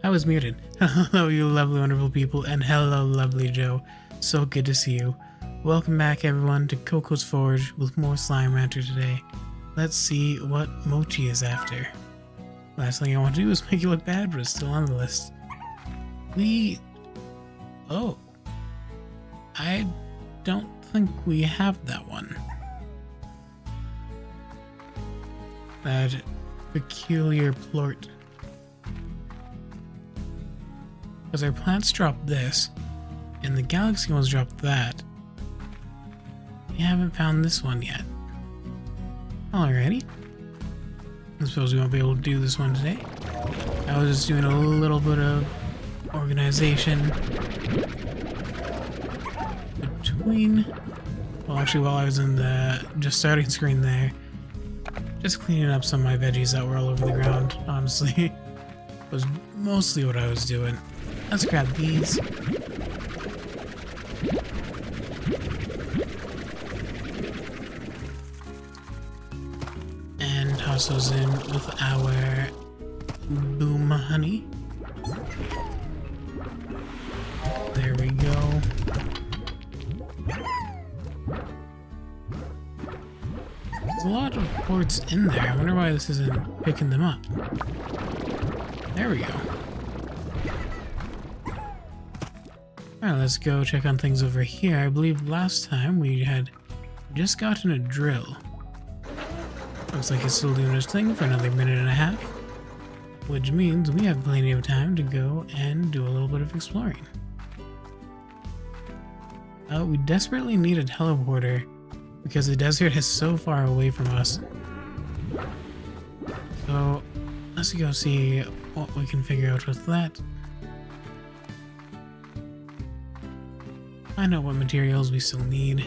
I was muted. Hello, you lovely, wonderful people, and hello, lovely Joe. So good to see you. Welcome back, everyone, to Coco's Forge with more Slime Ranter today. Let's see what Mochi is after. Last thing I want to do is make you look bad, but it's still on the list. Oh. I don't think we have that one. That peculiar plort. Because our plants dropped this, and the galaxy ones dropped that. We haven't found this one yet. Alrighty. I suppose we won't be able to do this one today. I was just doing a little bit of organization between... Well, actually, while I was in the just starting screen there, just cleaning up some of my veggies that were all over the ground, honestly. Was mostly what I was doing. Let's grab these. And toss those in with our boom honey. There we go. There's a lot of ports in there. I wonder why this isn't picking them up. There we go. Alright, let's go check on things over here. I believe last time we had just gotten a drill. Looks like it's still doing its thing for another minute and a half. Which means we have plenty of time to go and do a little bit of exploring. We desperately need a teleporter because the desert is so far away from us. So let's go see what we can figure out with that. Find out what materials we still need.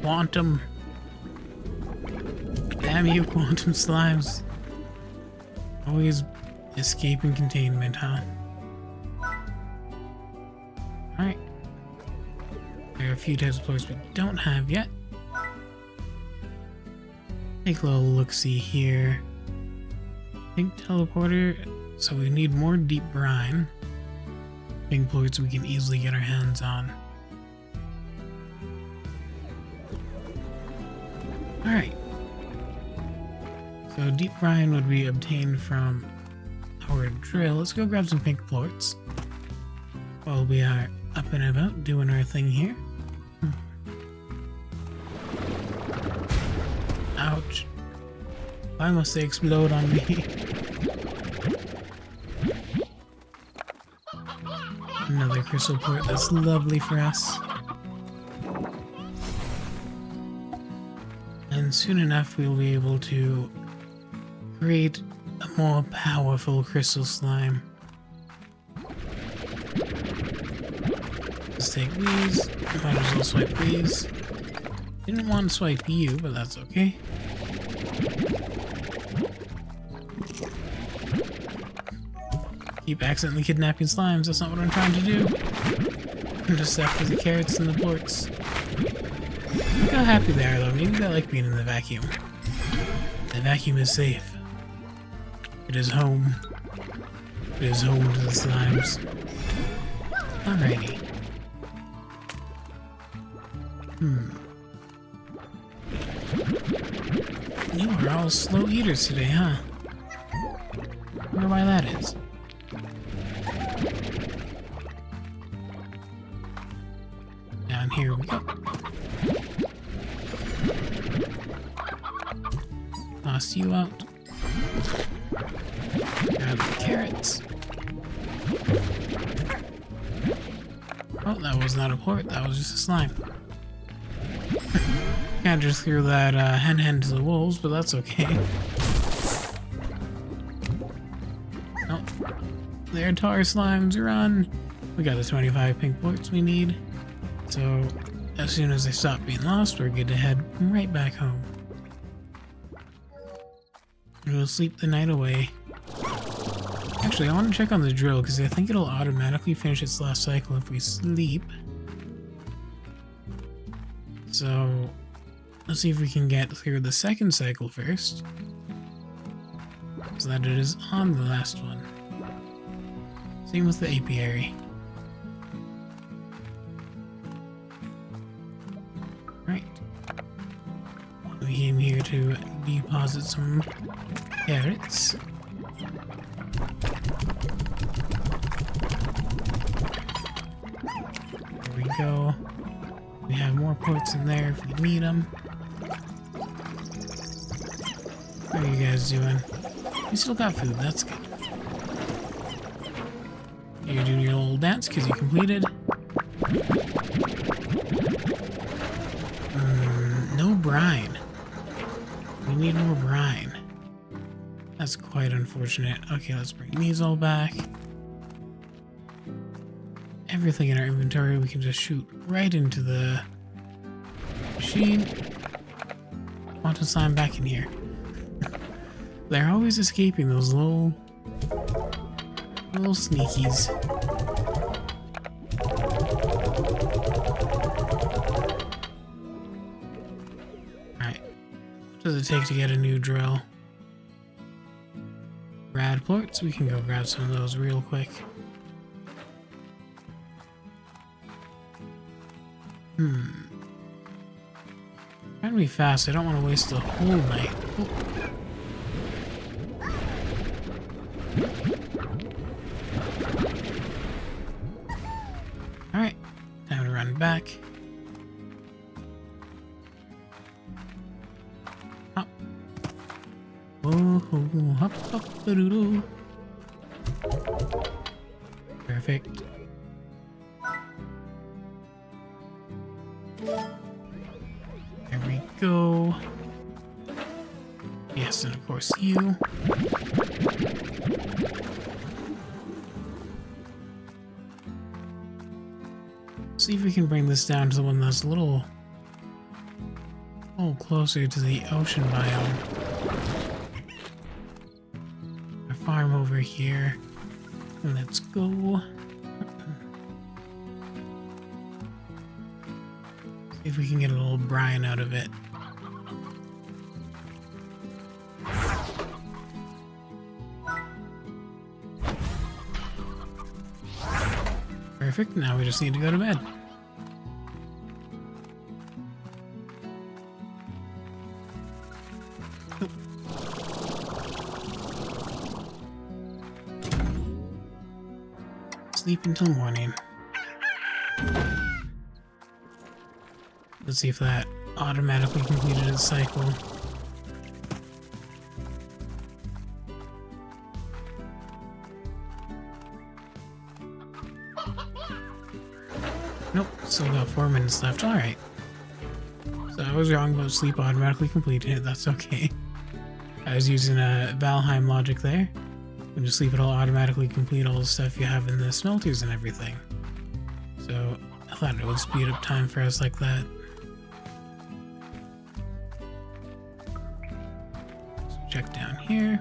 Quantum. Damn you, quantum slimes. Always escaping containment, huh? Alright. There are a few types of plorts we don't have yet. Take a little look-see here. Pink teleporter, so we need more deep brine. Pink plorts we can easily get our hands on. Alright. So deep brine would be obtained from our drill. Let's go grab some pink plorts while we are up and about doing our thing here. Ouch. Why must they explode on me? Another crystal port, that's lovely for us. And soon enough we'll be able to create a more powerful crystal slime. Let's take these. Might as well swipe these. Didn't want to swipe you, but that's okay. Keep accidentally kidnapping slimes, that's not what I'm trying to do. I'm just after the carrots and the plorts. Look how happy they are though, maybe they like being in the vacuum. The vacuum is safe. It is home. It is home to the slimes. Alrighty. You are all slow eaters today, huh? Wonder why that is. Down here we go. Toss you out. Grab the carrots. Oh, that was not a plort, that was just a slime. Can't just throw that hen to the wolves, but that's okay. Oh, there, tar slimes, run! We got the 25 pink plorts we need. So, as soon as they stop being lost, we're good to head right back home. And we'll sleep the night away. Actually, I want to check on the drill, because I think it'll automatically finish its last cycle if we sleep. So, let's see if we can get through the second cycle first. so that it is on the last one. Same with the apiary. Right. We came here to deposit some carrots. There we go. We have more plorts in there if we need them. How are you guys doing? You still got food, that's good. You're doing your little dance because you completed. No brine. We need more brine. That's quite unfortunate. Okay, let's bring these all back. Everything in our inventory we can just shoot right into the machine. Want to slime back in here. They're always escaping those little sneakies. Alright. What does it take to get a new drill? Rad plorts? We can go grab some of those real quick. Trying to be fast. I don't want to waste the whole night. Oh. Alright, time to run back. Hop. Oh, hop, hop, doo. Perfect. There we go. Yes, and of course you. See if we can bring this down to the one that's a little closer to the ocean biome. A farm over here. Let's go. See if we can get a little brine out of it. Perfect, now we just need to go to bed. Sleep until morning. Let's see if that automatically completed its cycle. Nope, still got 4 minutes left. Alright. So I was wrong about sleep automatically completing it. That's okay. I was using a Valheim logic there. When you sleep, it'll automatically complete all the stuff you have in the smelters and everything. So I thought it would speed up time for us like that. So check down here.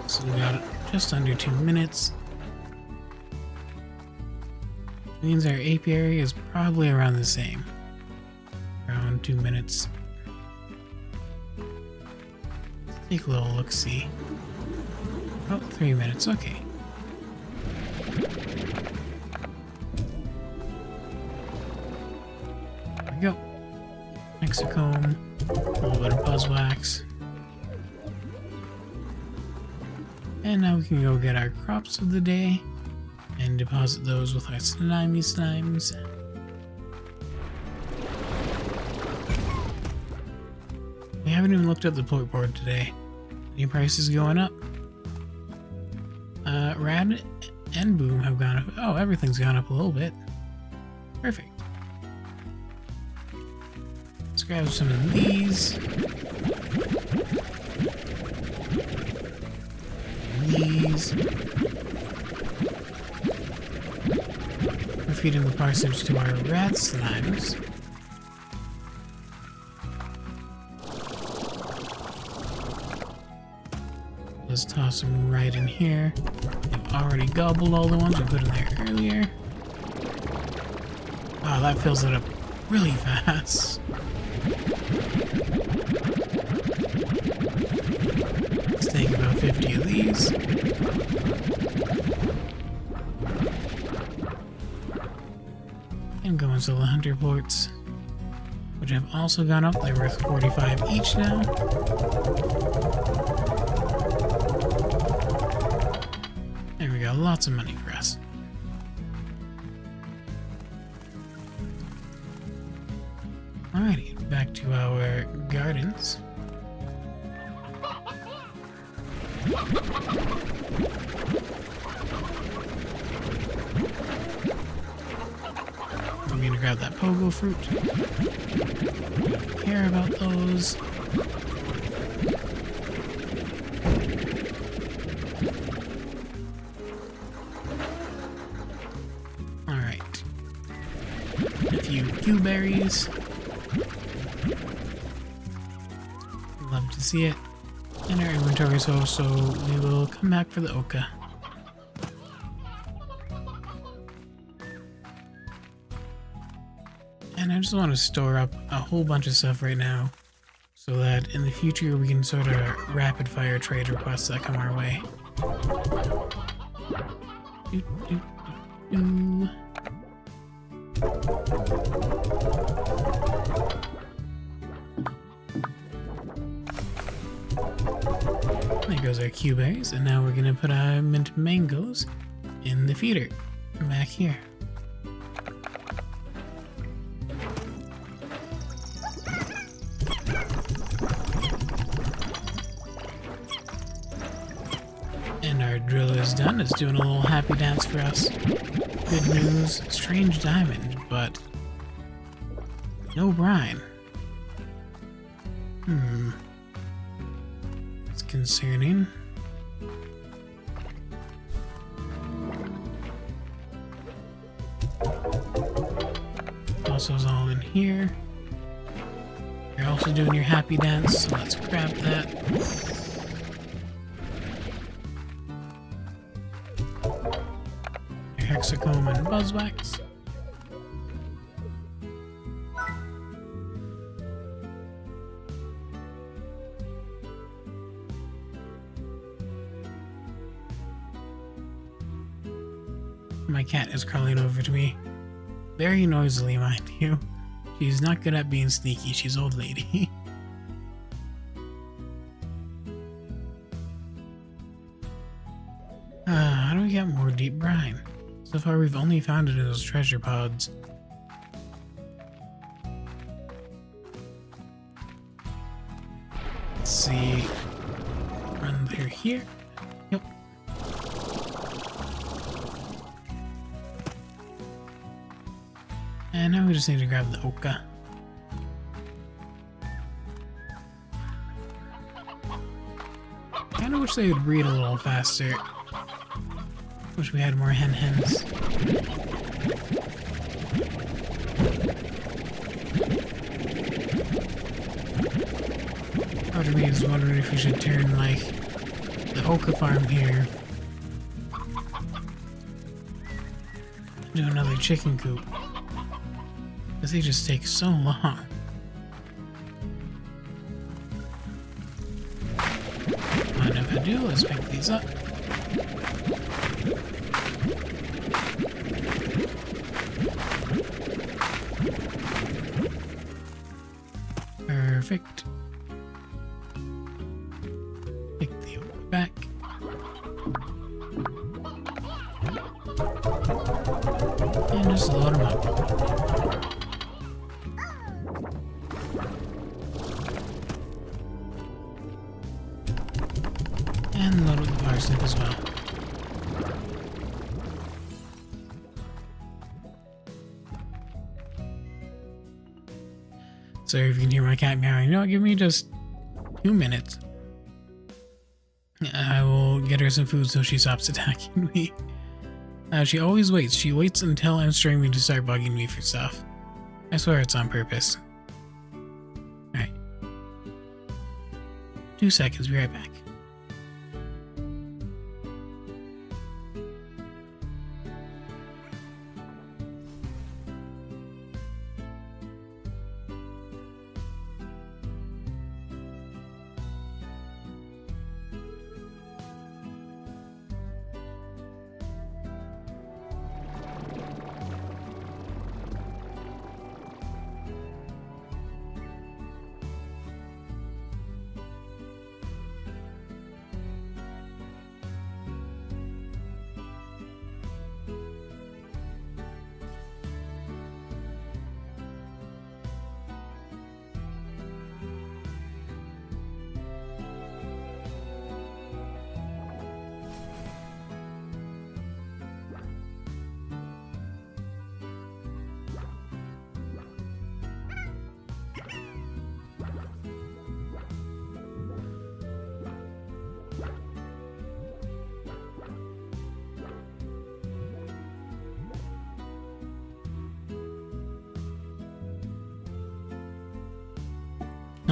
So we got just under 2 minutes. Means our apiary is probably around the same. Around 2 minutes. Let's take a little look-see. Oh, 3 minutes, okay. There we go. Hexacomb, a little bit of buzzwax. And now we can go get our crops of the day and deposit those with our slimy slimes. We haven't even looked at the plort board today. Any prices going up? Rad and Boom have gone up. Oh, everything's gone up a little bit. Perfect. Let's grab some of these. These. We're feeding the parsnips to our rat slimes. Let's toss them right in here. I've already gobbled all the ones I put in there earlier. Wow, that fills it up really fast. 50 of these. And go into the hunter plorts, which have also gone up. They're worth 45 each now. There we go, lots of money for us. Alrighty, back to our gardens. I'm gonna grab that pogo fruit. Don't care about those. Alright. A few Q-berries. Love to see it. And our inventory is full, so we will come back for the Oka. And I just want to store up a whole bunch of stuff right now, so that in the future we can sort of rapid fire trade requests that come our way. There goes our Q-berries, and now we're gonna put our mint mangoes in the feeder back here. And our driller is done. It's doing a little happy dance for us. Good news, strange diamond, but no brine. It's concerning. Also is all in here. You're also doing your happy dance, so let's grab that. Your hexacomb and buzzwax. My cat is crawling over to me. Very noisily, mind you. She's not good at being sneaky, she's old lady. How do we get more deep brine? So far we've only found it in those treasure pods. Let's see. Run through here. Yep. And now we just need to grab the Oka. Kinda wish they would breed a little faster. Wish we had more hens. Part of me is wondering if we should turn, like, the Oka farm here into another chicken coop. Because they just take so long. And if I do, let's pick these up. Perfect. Pick the Oka back. And just load them up. And load up the parsnip as well. Sorry if you can hear my cat meowing. You know what, give me just 2 minutes. I will get her some food so she stops attacking me. She always waits. She waits until I'm streaming to start bugging me for stuff. I swear it's on purpose. Alright. 2 seconds, be right back.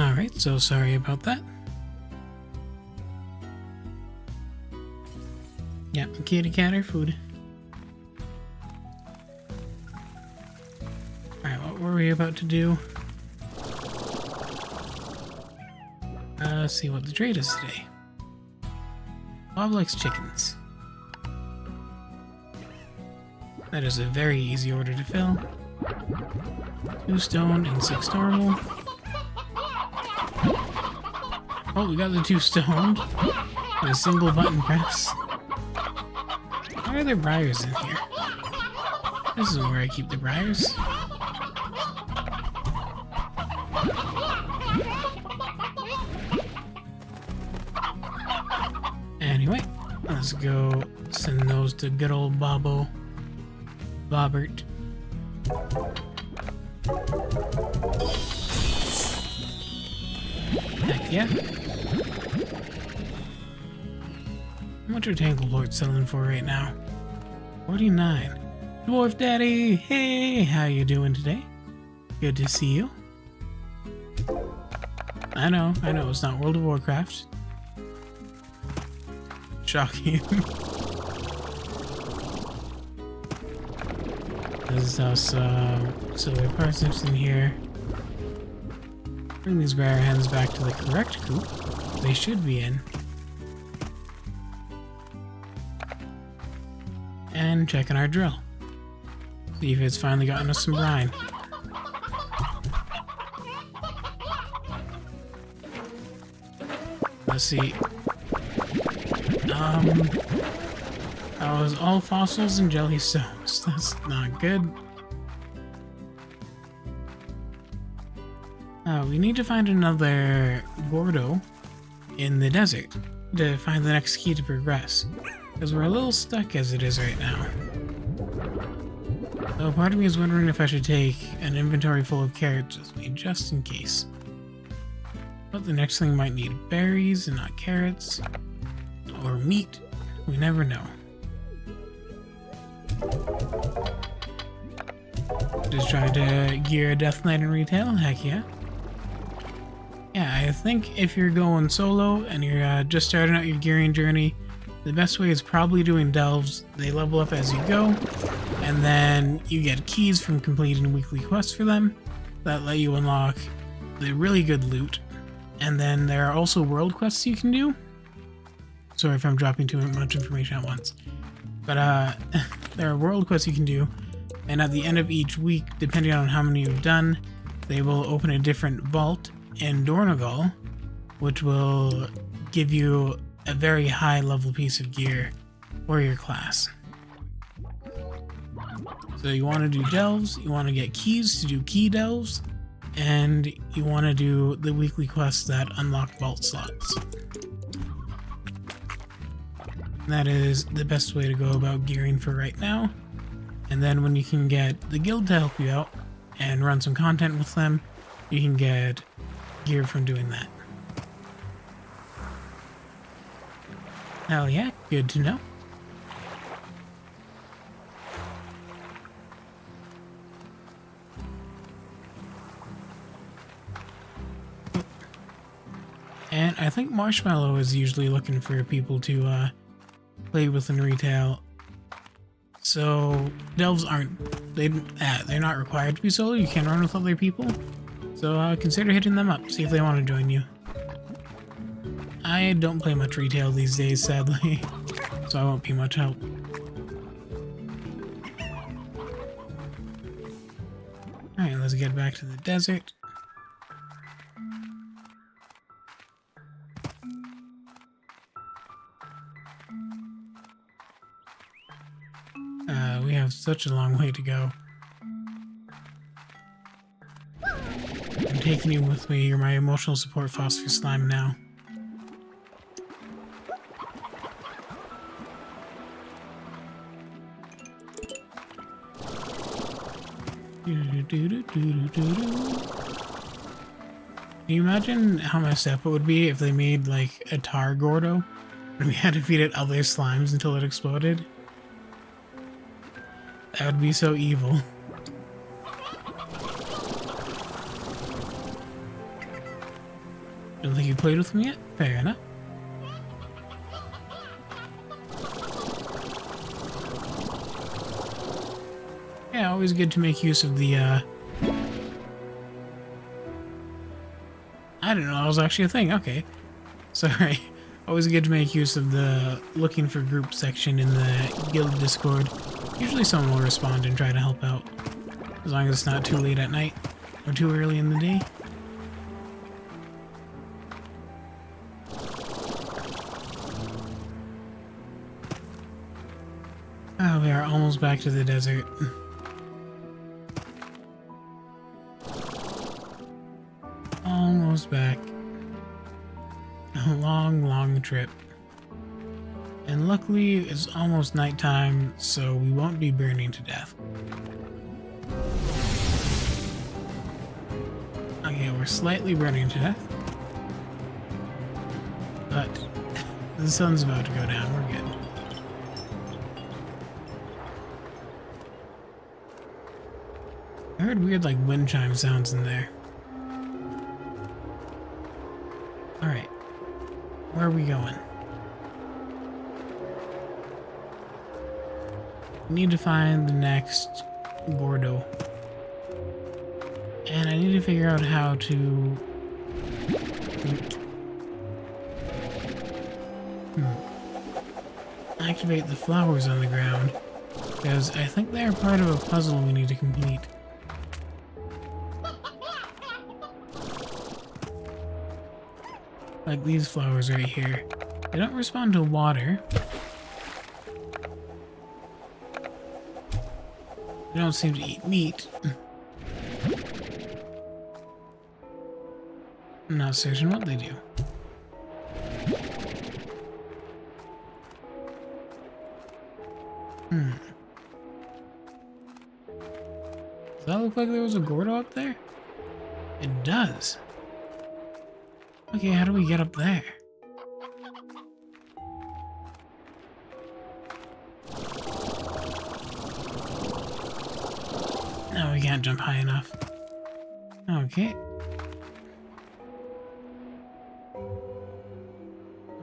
Alright, so sorry about that. Yeah, kitty cat or food. Alright, what were we about to do? Let's see what the trade is today. Bob likes chickens. That is a very easy order to fill. 2 stone and 6 normal. Oh, we got the 2 stone and a single button press. Why are there briars in here? This isn't where I keep the briars. Anyway, let's go send those to good old Bobbert. Heck yeah. How much are Tangleplorts selling for right now? 49. Dwarf Daddy! Hey, how you doing today? Good to see you. I know, it's not World of Warcraft. Shocking. This is us, silver parsnips in here. Bring these bear hens back to the correct coop. They should be in. And checking our drill. See if it's finally gotten us some brine. Let's see. That was all fossils and jelly stones. That's not good. We need to find another Gordo in the desert to find the next key to progress. Because we're a little stuck as it is right now. So part of me is wondering if I should take an inventory full of carrots with me, just in case. But the next thing might need berries and not carrots. Or meat. We never know. Just trying to gear a Death Knight in retail? Heck yeah. Yeah, I think if you're going solo and you're just starting out your gearing journey, the best way is probably doing delves. They level up as you go, and then you get keys from completing weekly quests for them that let you unlock the really good loot. And then there are also world quests you can do. Sorry if I'm dropping too much information at once. But there are world quests you can do, and at the end of each week, depending on how many you've done, they will open a different vault in Dornogal, which will give you a very high level piece of gear for your class. So you want to do delves, you want to get keys to do key delves, and you want to do the weekly quests that unlock vault slots. That is the best way to go about gearing for right now. And then when you can get the guild to help you out and run some content with them, you can get gear from doing that. Hell yeah, good to know. And I think Marshmallow is usually looking for people to play with in retail. So delves they're not required to be solo. You can run with other people. So consider hitting them up, see if they want to join you. I don't play much retail these days, sadly, so I won't be much help. Alright, let's get back to the desert. We have such a long way to go. I'm taking you with me. You're my emotional support phosphor slime now. Can you imagine how messed up it would be if they made like a tar Gordo and we had to feed it other slimes until it exploded? That would be so evil. Don't think you played with me yet? Fair enough. Yeah, always good to make use of the, I didn't know that was actually a thing. Okay. Sorry. Always good to make use of the looking for group section in the guild Discord. Usually someone will respond and try to help out. As long as it's not too late at night or too early in the day. Oh, we are almost back to the desert. Almost back. A long, long trip. And luckily, it's almost nighttime, so we won't be burning to death. Okay, we're slightly burning to death. But the sun's about to go down, we're good. I heard weird, like, wind chime sounds in there. Alright. Where are we going? We need to find the next Gordo. And I need to figure out how to... activate the flowers on the ground. Because I think they're part of a puzzle we need to complete. Like these flowers right here. They don't respond to water. They don't seem to eat meat. I'm not certain what they do. Does that look like there was a Gordo up there? It does. Okay, how do we get up there? No, we can't jump high enough. Okay.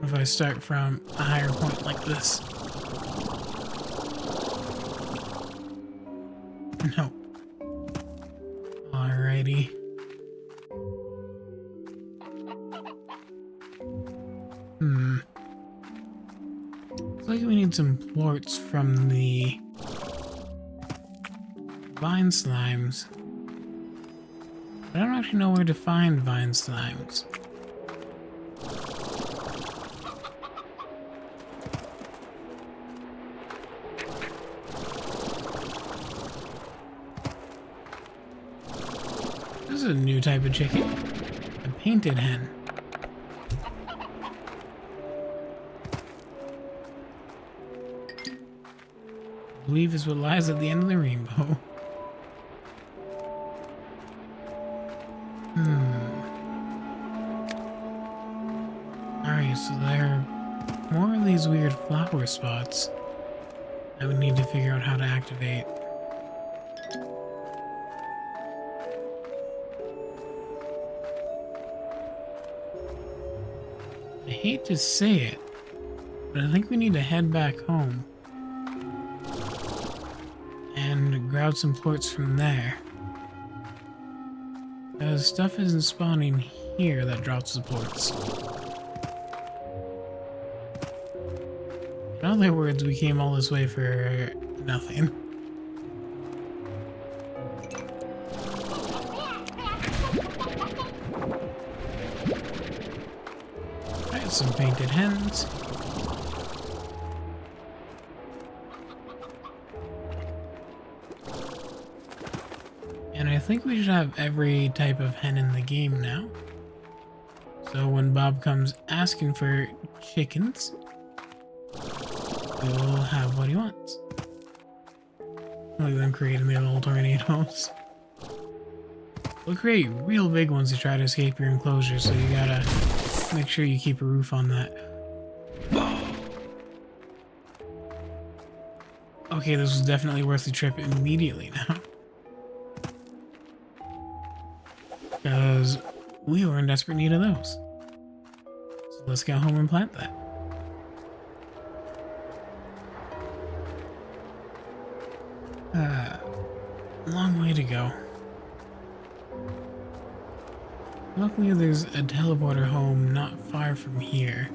What if I start from a higher point like this? No. Alrighty. Looks like we need some plorts from the vine slimes. But I don't actually know where to find vine slimes. This is a new type of chicken. A painted hen. I believe is what lies at the end of the rainbow. Alright, so there are more of these weird flower spots that we need to figure out how to activate. I hate to say it, but I think we need to head back home and grab some plorts from there. Because stuff isn't spawning here that drops the plorts. In other words, we came all this way for nothing. Alright, some painted hens. And I think we should have every type of hen in the game now. So when Bob comes asking for chickens, we'll have what he wants. Look at them creating their little tornadoes. We'll create real big ones to try to escape your enclosure, so you gotta make sure you keep a roof on that. Okay, this was definitely worth the trip immediately now. Because we were in desperate need of those. Let's go home and plant that. Long way to go. Luckily there's a teleporter home not far from here.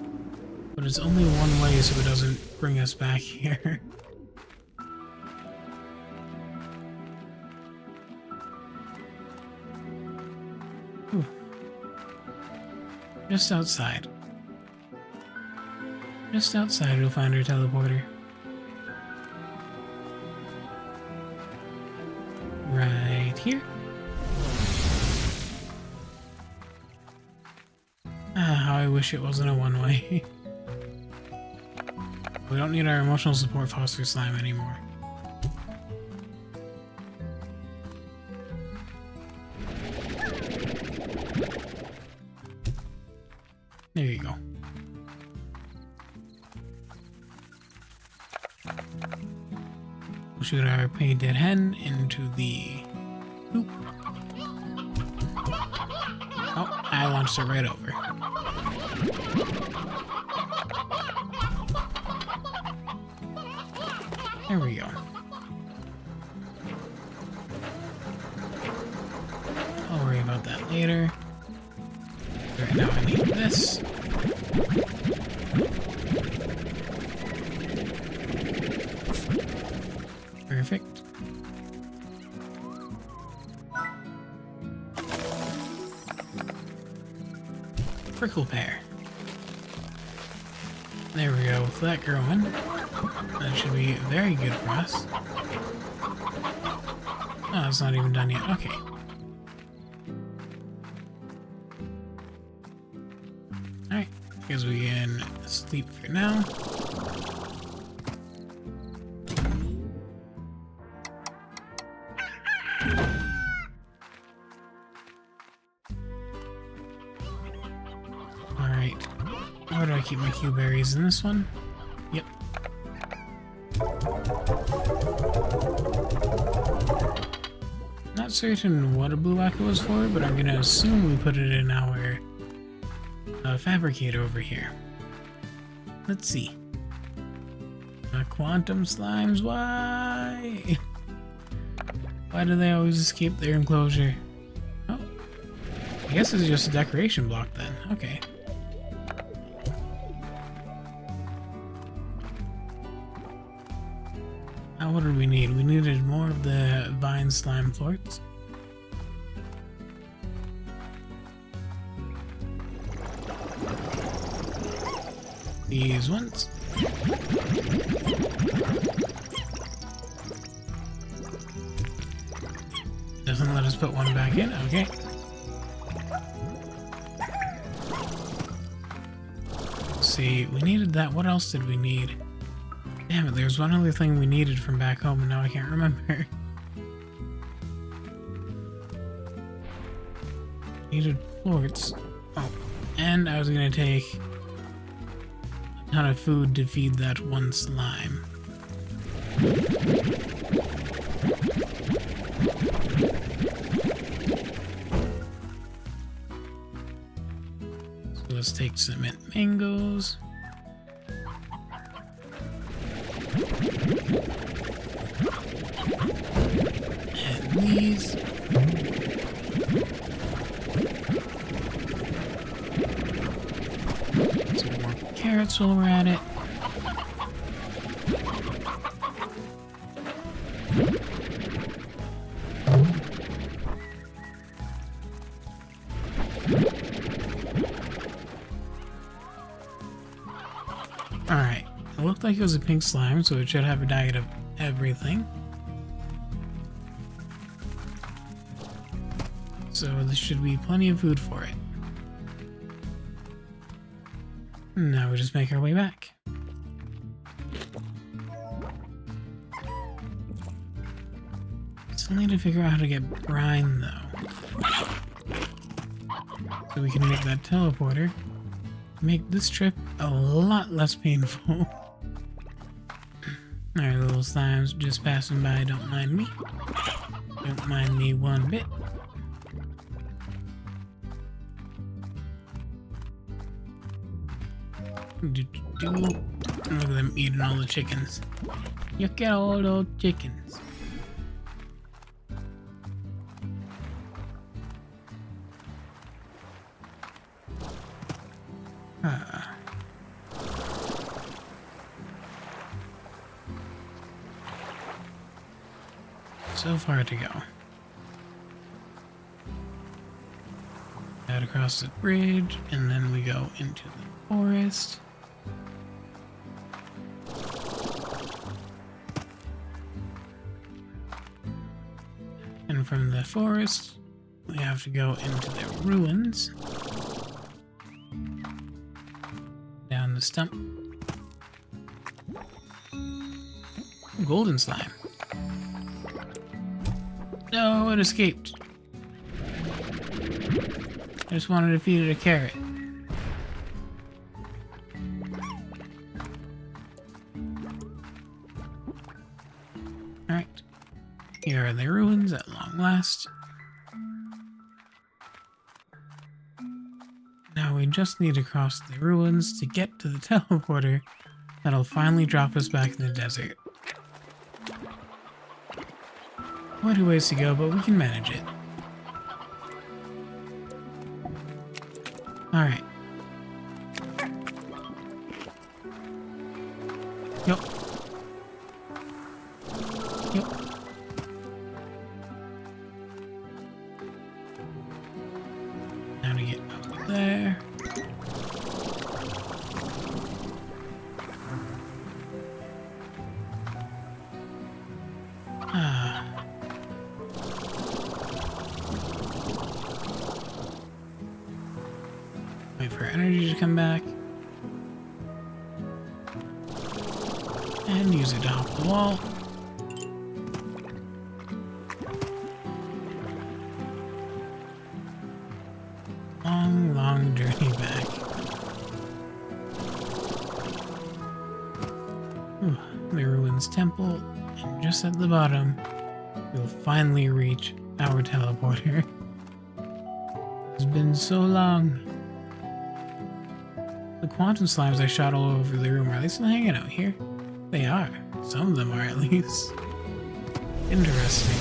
But it's only one way so it doesn't bring us back here. Ooh. Just outside. Just outside we'll find our teleporter. Right here. Ah, how I wish it wasn't a one-way. We don't need our emotional support foster slime anymore. There you go. We'll shoot our painted hen into the hoop. Oh, I launched it right over. There we go. I'll worry about that later. Right now I need this. Perfect. Prickle pear. There we go, with that growing. That should be very good for us. Oh, it's not even done yet. Okay. Alright, guess we can sleep for now. Alright. Where do I keep my Q berries? In this one? Yep. Not certain what a blue bucket was for, but I'm gonna assume we put it in our fabricator over here. Let's see. Quantum slimes, why? Why do they always escape their enclosure? Oh, I guess it's just a decoration block then. Okay. What did we need? We needed more of the vine slime plorts. These ones. Doesn't let us put one back in. Okay. Let's see, we needed that. What else did we need? Damn it, there's one other thing we needed from back home and now I can't remember. Needed plorts. Oh, and I was gonna take a ton of food to feed that one slime. So let's take some mint mangoes. And these. Some more carrots while we're at it. Alright, it looked like it was a pink slime, so it should have a diet of everything. So there should be plenty of food for it. Now we just make our way back. Still need to figure out how to get brine though. So we can make that teleporter. Make this trip a lot less painful. Alright, little slimes just passing by, don't mind me. Don't mind me one bit. Do. Look at them eating all the chickens. You get all those chickens. So far to go. Out across the bridge, and then we go into the forest. And from the forest, we have to go into the ruins. Down the stump. Golden slime. No, it escaped. I just wanted to feed it a carrot. Alright. Here are the ruins at long last. Now we just need to cross the ruins to get to the teleporter that'll finally drop us back in the desert. Quite a ways to go, but we can manage it. Alright. Yup. Yup. Now to get up there. Wait for energy to come back. And use it to hop the wall. Long, long journey back. Ooh, the ruins temple, and just at the bottom, we'll finally reach our teleporter. It's been so long. The quantum slimes I shot all over the room, are they still hanging out here? They are. Some of them are, at least. Interesting.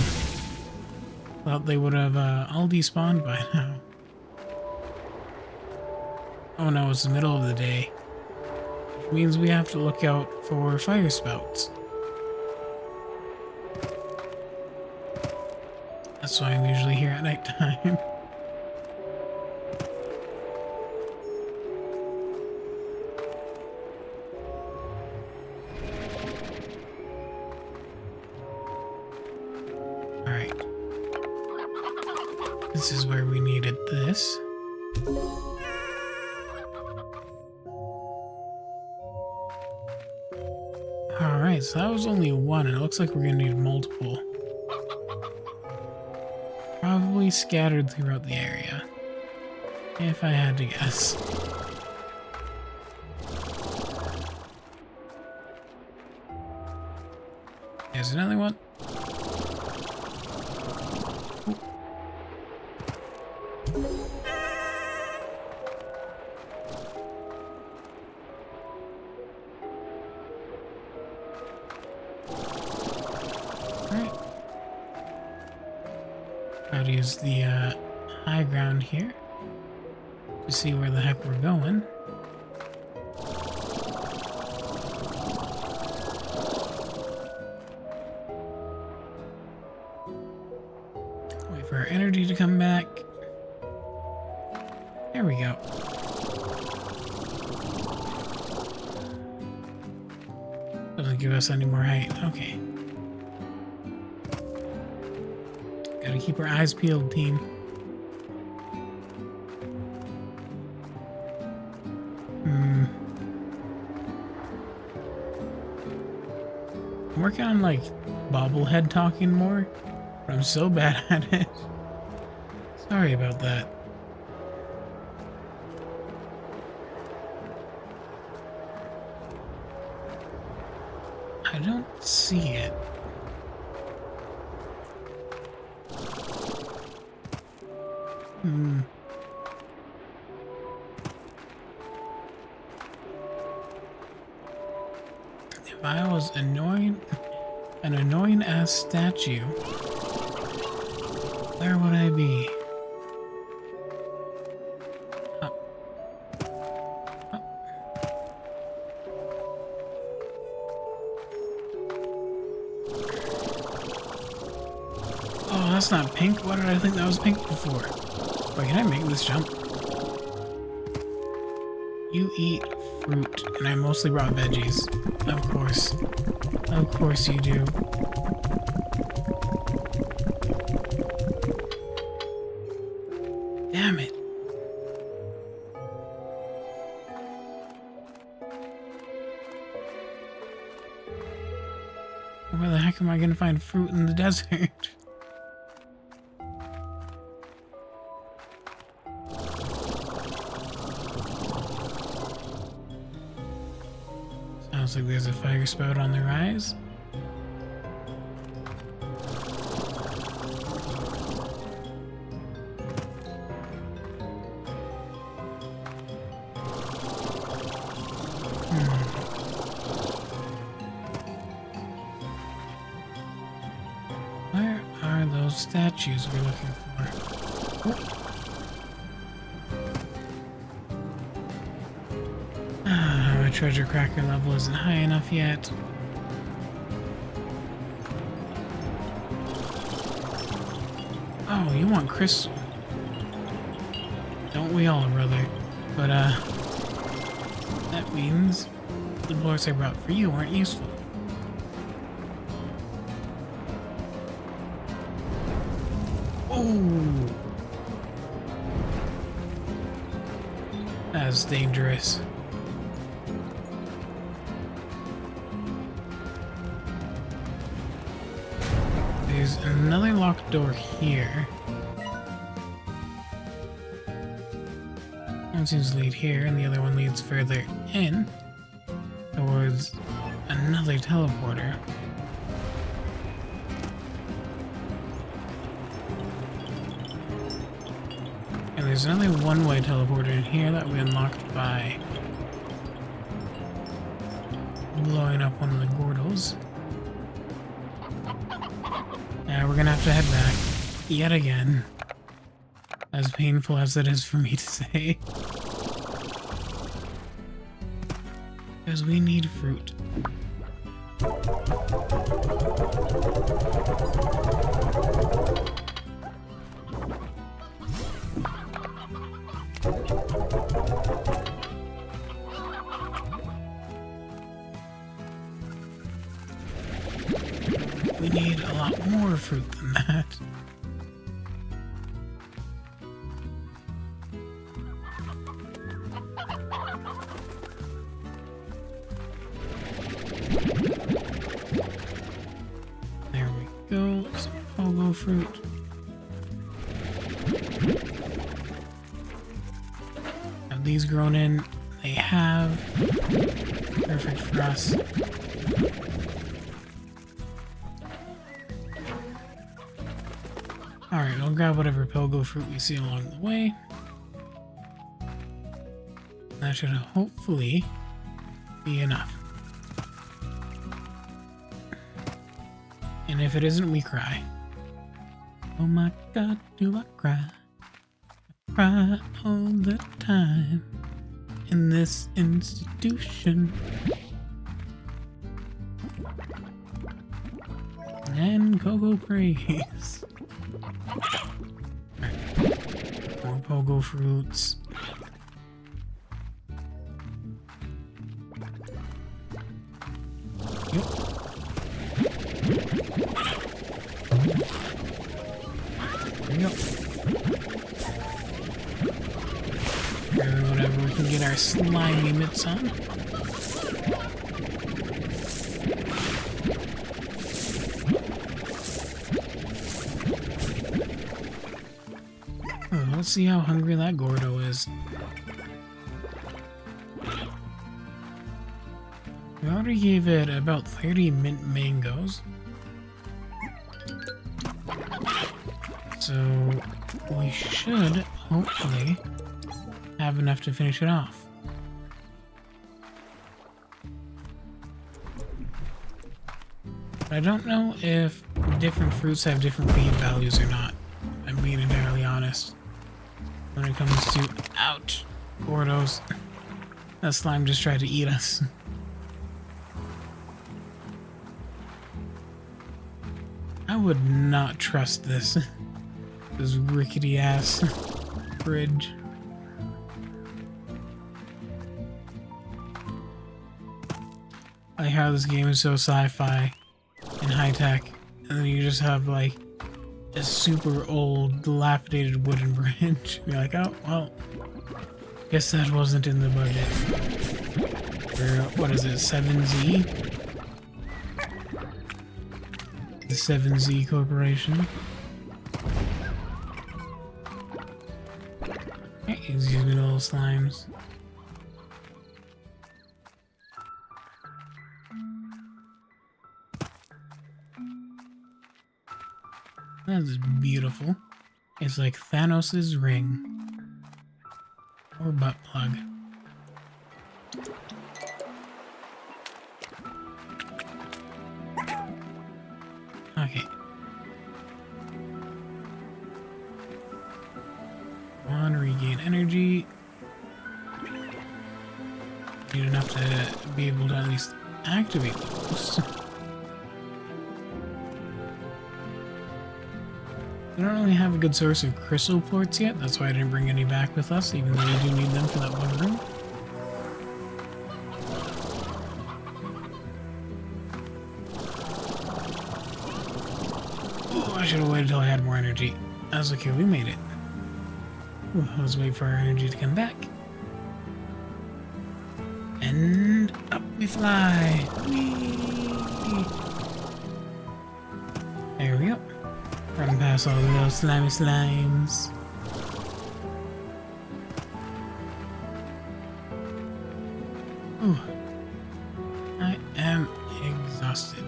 Thought they would have all despawned by now. Oh no, it's the middle of the day. Which means we have to look out for fire spouts. That's why I'm usually here at nighttime. Alright. This is where we needed this. Alright, so that was only one, and it looks like we're gonna need multiple. Probably scattered throughout the area, if I had to guess. There's another one. Gotta use the high ground here to see where the heck we're going. Wait for our energy to come back. There we go. Doesn't give us any more height. Okay. Gotta keep our eyes peeled, team. I'm working on, like, bobblehead talking more, but I'm so bad at it. Sorry about that. I don't see it. I was annoying, an annoying ass statue, where would I be? Oh, that's not pink. Why did I think that was pink before? Wait, can I make this jump? You eat fruit, and I mostly brought veggies. Of course. Of course you do. Damn it. Where the heck am I gonna find fruit in the desert? Sounds like there's a fire spout on the rise. Where are those statues we're looking for? Oh. My treasure cracker level isn't high enough yet. Oh, you want crystal? Don't we all, brother? But, that means the blocks I brought for you aren't useful. Oh! That's dangerous. There's another locked door here. One seems to lead here, and the other one leads further in towards another teleporter. And there's another one-way teleporter in here that we unlocked by blowing up one of the Gordles. Yeah, we're gonna have to head back yet again. As painful as it is for me to say. Because we need fruit. We need a lot more fruit than that. There we go, some pogo fruit. Have these grown in? They have. Perfect for us. Alright, I'll grab whatever pogo fruit we see along the way. That should hopefully be enough. And if it isn't, we cry. Oh my god, do I cry? I cry all the time in this institution. And Coco praise. Right. More pogo fruits. Yep. There we go. And whatever, we can get our slimy mitts on. Let's see how hungry that Gordo is. We already gave it about 30 mint mangoes. So we should hopefully have enough to finish it off. I don't know if different fruits have different feed values or not. I'm being entirely honest. When it comes to... Ouch! Gordos. That slime just tried to eat us. I would not trust this. This rickety ass bridge. I like how this game is so sci-fi and high-tech, and then you just have like a super old, dilapidated wooden bridge. You're like, oh, well, guess that wasn't in the budget. For, what is it, 7Z? The 7Z Corporation. Okay, excuse me, little slimes. That's beautiful. It's like Thanos' ring. Or butt plug. Okay. One, regain energy. Need enough to be able to at least activate those. We don't really have a good source of crystal plorts yet, that's why I didn't bring any back with us, even though we do need them for that one room. Oh, I should have waited until I had more energy. That was okay, we made it. Ooh, let's wait for our energy to come back. And up we fly! Whee! There we go. Run past all the little slimy slimes. Ooh. I am exhausted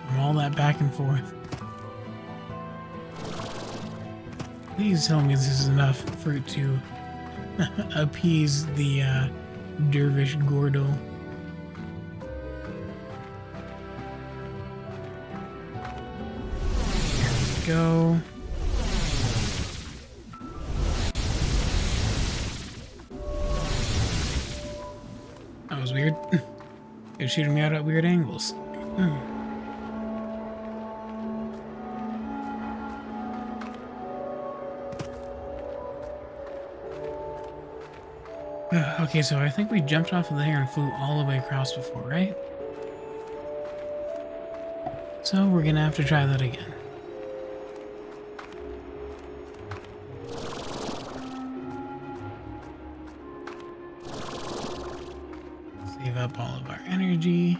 from all that back and forth. Please tell me this is enough for it to appease the dervish Gordo. Go. That was weird. It was shooting me out at weird angles. Okay, so I think we jumped off of there and flew all the way across before, right? So we're gonna have to try that again. Save up all of our energy.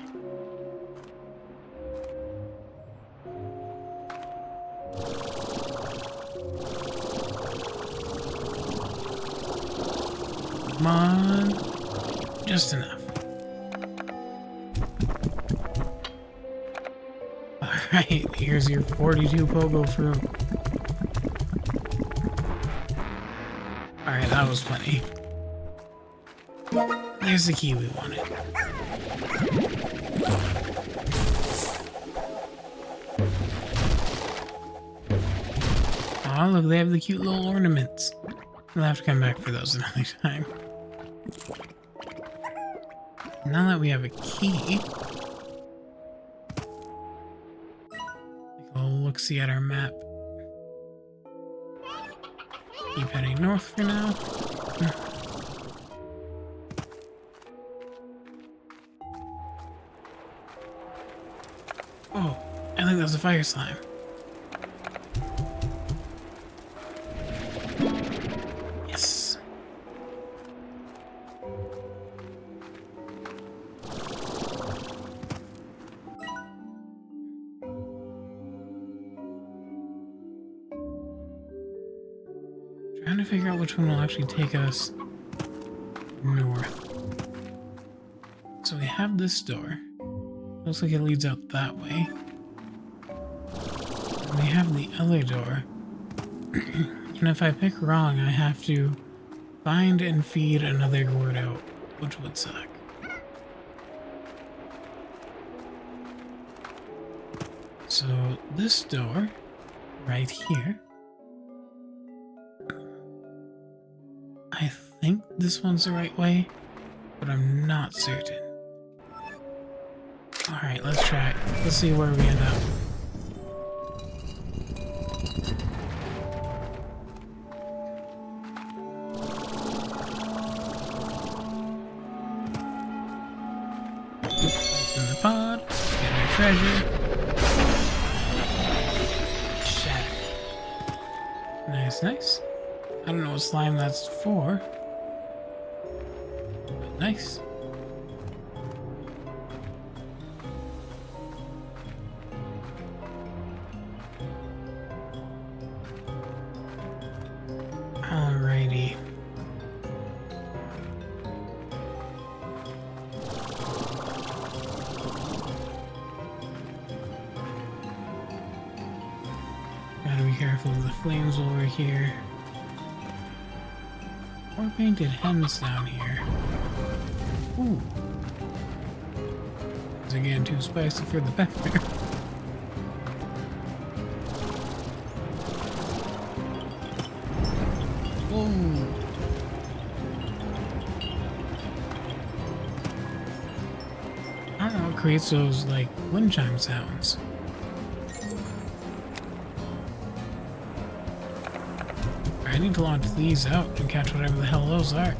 Come on. Just enough. Alright, here's your 42 pogo fruit. Alright, that was plenty. There's the key we wanted. Oh, look, they have the cute little ornaments. We'll have to come back for those another time. Now that we have a key, we'll look-see at our map. Keep heading north for now. Oh, I think that's a fire slime. Yes. Trying to figure out which one will actually take us north. So we have this door. Looks like it leads out that way. And we have the other door. And if I pick wrong, I have to find and feed another Gordo, which would suck. So this door right here, I think this one's the right way, but I'm not certain. Alright, let's try it. Let's see where we end up. Open the pod, get our treasure. Shatter. Nice, nice. I don't know what slime that's for, but nice. Alrighty. Gotta be careful of the flames over here. More painted hens down here. Ooh. Is it getting too spicy for the pepper? Whoa. I don't know what creates those, like, wind chime sounds. I need to launch these out and catch whatever the hell those are.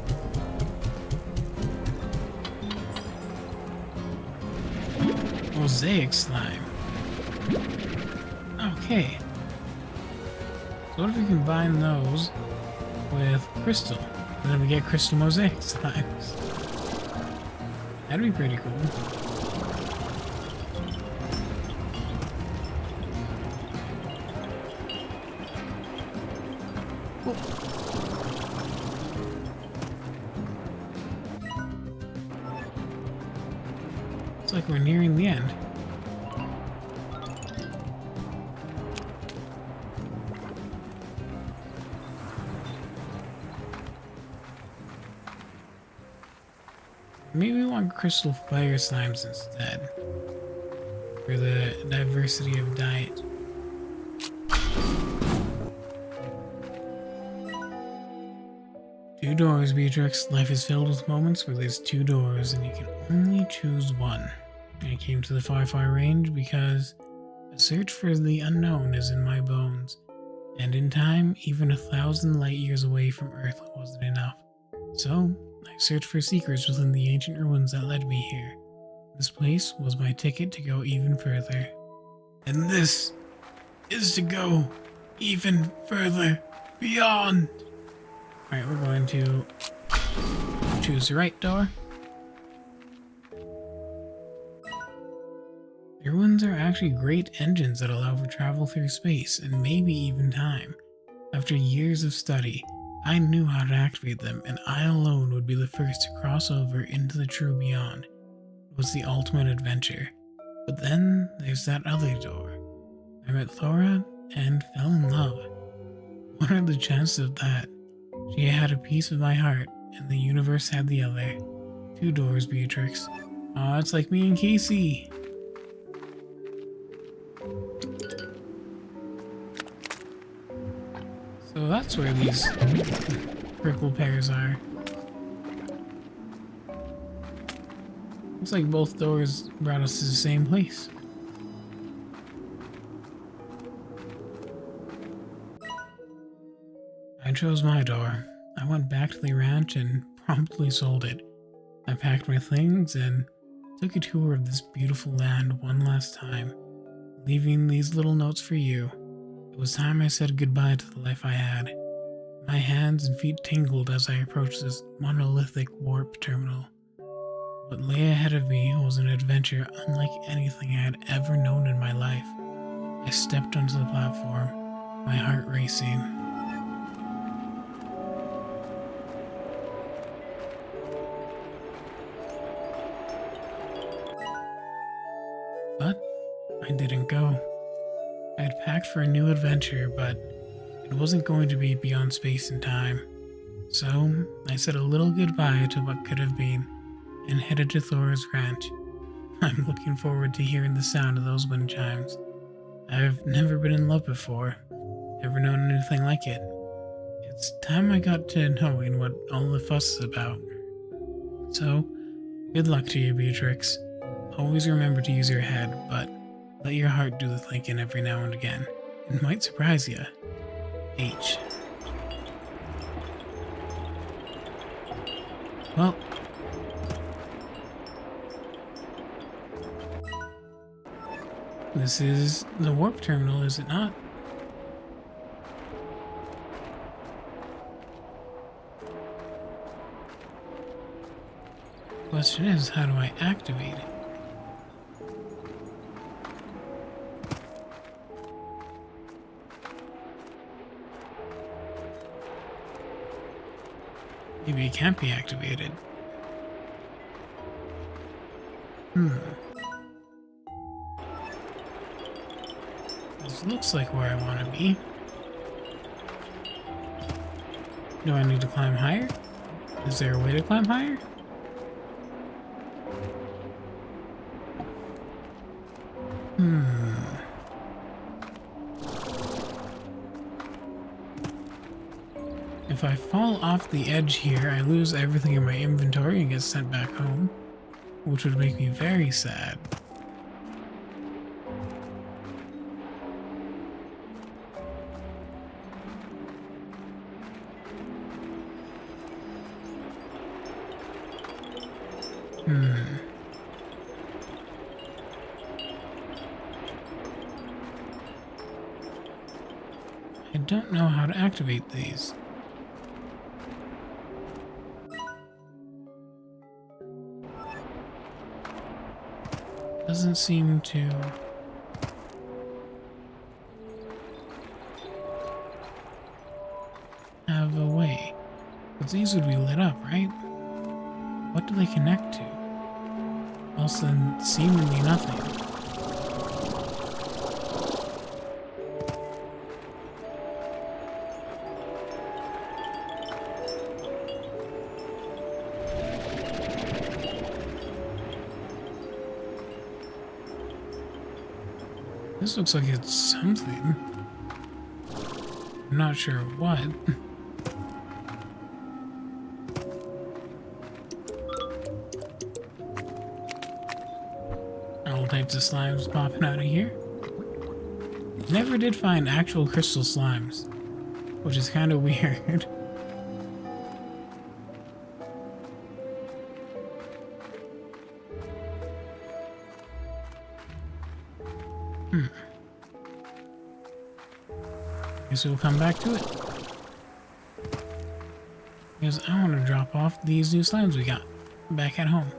Mosaic slime. Okay. So what if we combine those with crystal? And then we get crystal mosaic slimes. That'd be pretty cool. Looks like we're nearing the end. Maybe we want crystal fire slimes instead, for the diversity of diet. Two doors, Beatrix. Life is filled with moments where there's two doors and you can only choose one. I came to the far, far range because a search for the unknown is in my bones. And in time, even 1,000 light years away from Earth wasn't enough. So, I searched for secrets within the ancient ruins that led me here. This place was my ticket to go even further. And this is to go even further beyond. Alright, we're going to choose the right door. The ruins are actually great engines that allow for travel through space and maybe even time. After years of study, I knew how to activate them, and I alone would be the first to cross over into the true beyond. It was the ultimate adventure. But then there's that other door. I met Thora and fell in love. What are the chances of that? She had a piece of my heart, and the universe had the other. Two doors, Beatrix. Aw, it's like me and Casey. So that's where these purple pears are. Looks like both doors brought us to the same place. I chose my door. I went back to the ranch and promptly sold it. I packed my things and took a tour of this beautiful land one last time, leaving these little notes for you. It was time I said goodbye to the life I had. My hands and feet tingled as I approached this monolithic warp terminal. What lay ahead of me was an adventure unlike anything I had ever known in my life. I stepped onto the platform, my heart racing. But I didn't go. I had packed for a new adventure, but it wasn't going to be beyond space and time. So I said a little goodbye to what could have been and headed to Thora's ranch. I'm looking forward to hearing the sound of those wind chimes. I've never been in love before, never known anything like it. It's time I got to knowing what all the fuss is about. So, good luck to you, Beatrix. Always remember to use your head, but let your heart do the thinking every now and again. It might surprise you. H. Well, this is the warp terminal, is it not? Question is, how do I activate it? Maybe it can't be activated. This looks like where I want to be. Do I need to climb higher? Is there a way to climb higher? If I fall off the edge here, I lose everything in my inventory and get sent back home, which would make me very sad. I don't know how to activate these. Doesn't seem to... have a way. But these would be lit up, right? What do they connect to? Else than seemingly nothing. This looks like it's something. I'm not sure what. All types of slimes popping out of here. Never did find actual crystal slimes, which is kind of weird. Guess we'll come back to it. Because I want to drop off these new slimes we got back at home.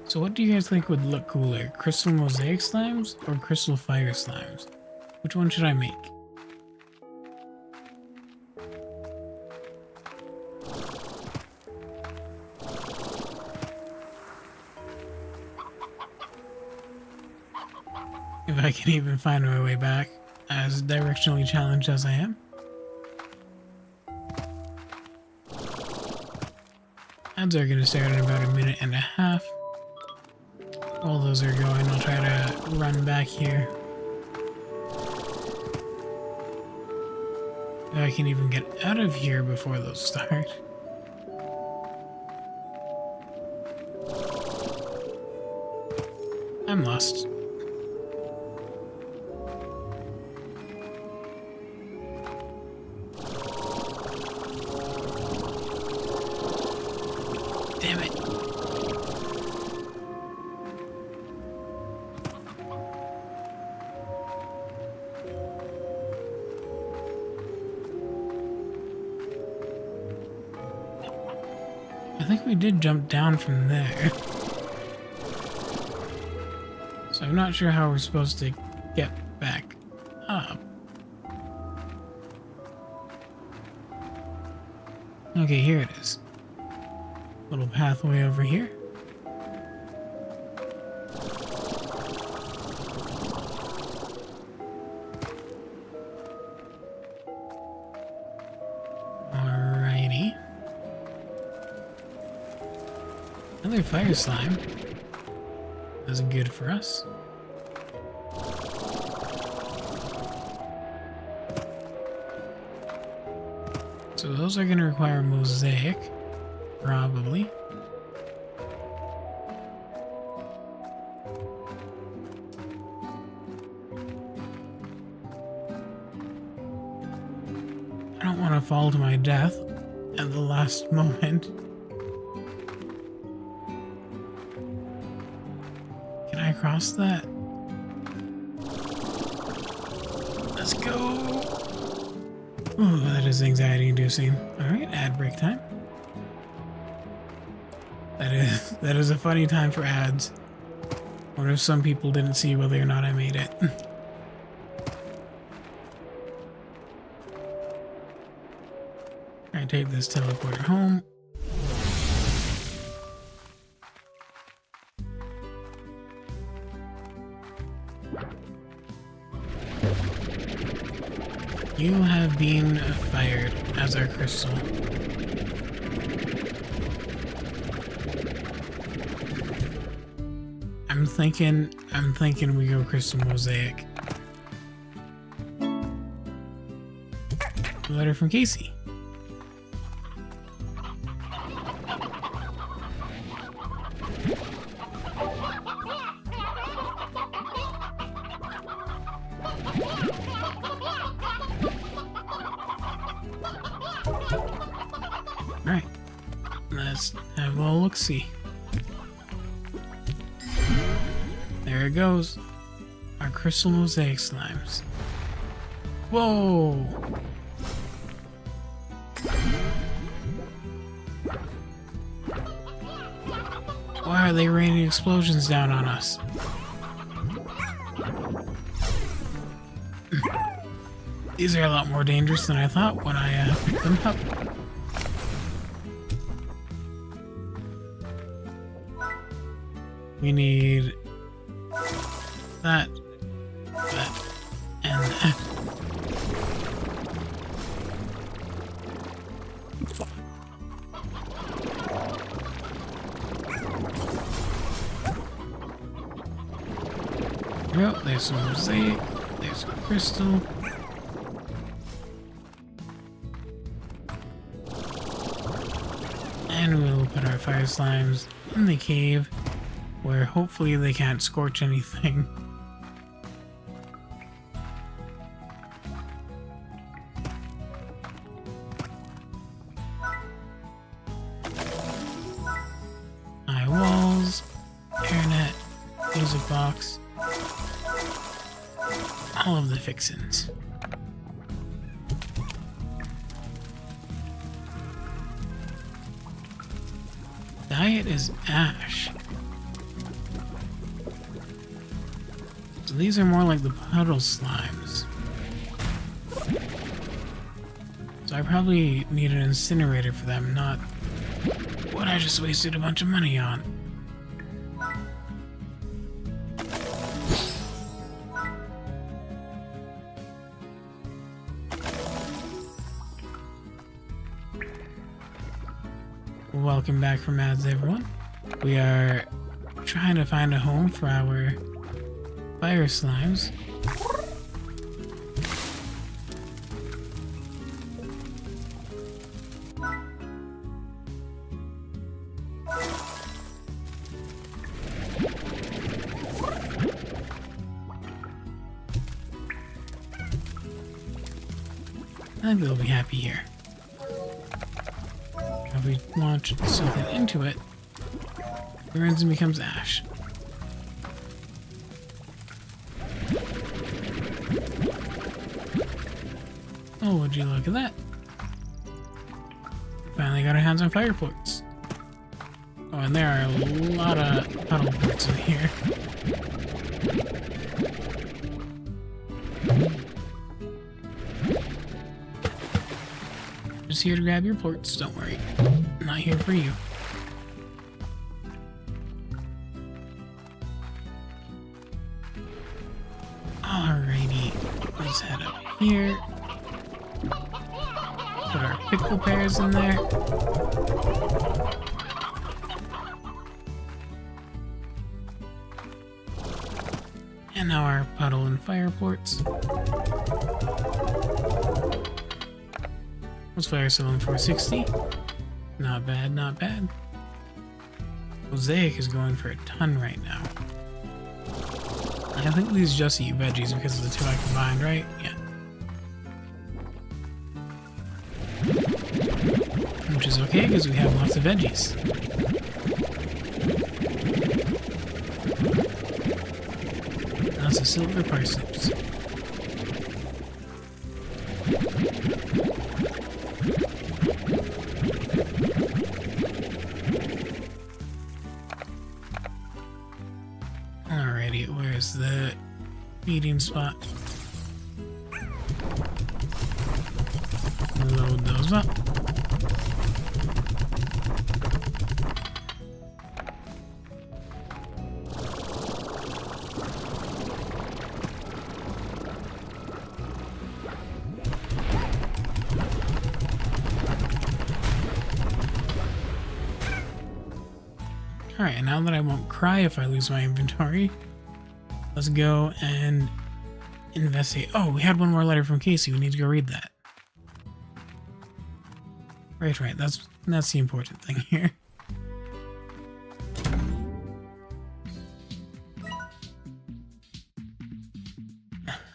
So what do you guys think would look cooler? Crystal mosaic slimes or crystal fire slimes? Which one should I make? If I can even find my way back, as directionally challenged as I am. Ads are gonna start in about 1.5 minutes. While those are going, I'll try to run back here. If I can even get out of here before those start. I'm lost. Damn it. I think we did jump down from there. So I'm not sure how we're supposed to get back up. Okay, here it is. Little pathway over here. Alrighty. Another fire slime. That's good for us. So those are going to require mosaic, probably. I don't want to fall to my death at the last moment. Can I cross that? Let's go! Ooh, that is anxiety-inducing. Alright, ad break time. That is a funny time for ads. I wonder if some people didn't see whether or not I made it. I take this teleporter home. You have been fired as our crystal. I'm thinking we go crystal mosaic. A letter from Casey. Alright, let's have a look-see. There it goes. Our crystal mosaic slimes. Whoa! Why are they raining explosions down on us? These are a lot more dangerous than I thought when I picked them up. We need that, and that. Well, there's some mosaic, there's a crystal. And we'll put our fire slimes in the cave, where hopefully they can't scorch anything. High walls, hairnet, music box, all of the fixins. Diet is ash. So these are more like the puddle slimes. So I probably need an incinerator for them, not what I just wasted a bunch of money on. Welcome back from ads, everyone. We are trying to find a home for our fire slimes. I think they'll be happy here. If we launch something into it, it burns and becomes ash. Oh, would you look at that? Finally got our hands on fire plorts. Oh, and there are a lot of puddle plorts in here. Just here to grab your plorts, don't worry. I'm not here for you. Alrighty, let's head up here. Put our pickle pears in there. And now our puddle and fire plorts. Let's fire someone for 460. Not bad, not bad. Mosaic is going for a ton right now. I think these just eat veggies because of the two I combined, right? Yeah. Which is okay because we have lots of veggies. Lots of silver parsnips. Alrighty, where's the feeding spot? Load those up. Alright, and now that I won't cry if I lose my inventory, let's go and investigate. Oh, we had one more letter from Casey. We need to go read that. Right. That's the important thing here.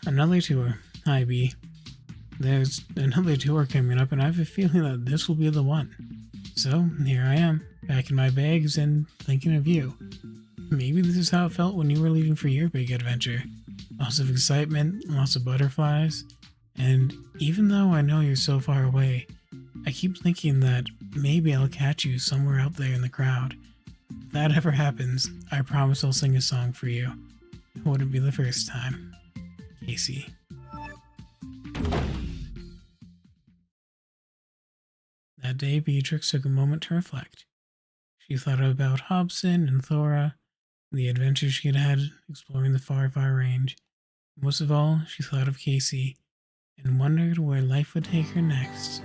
Another tour. Hi, B. There's another tour coming up, and I have a feeling that this will be the one. So, here I am, back in my bags and thinking of you. Maybe this is how it felt when you were leaving for your big adventure. Lots of excitement, lots of butterflies, and even though I know you're so far away, I keep thinking that maybe I'll catch you somewhere out there in the crowd. If that ever happens, I promise I'll sing a song for you. It wouldn't be the first time. Casey. That day, Beatrix took a moment to reflect. She thought about Hobson and Thora, and the adventures she had had exploring the far, far range. Most of all, she thought of Casey, and wondered where life would take her next.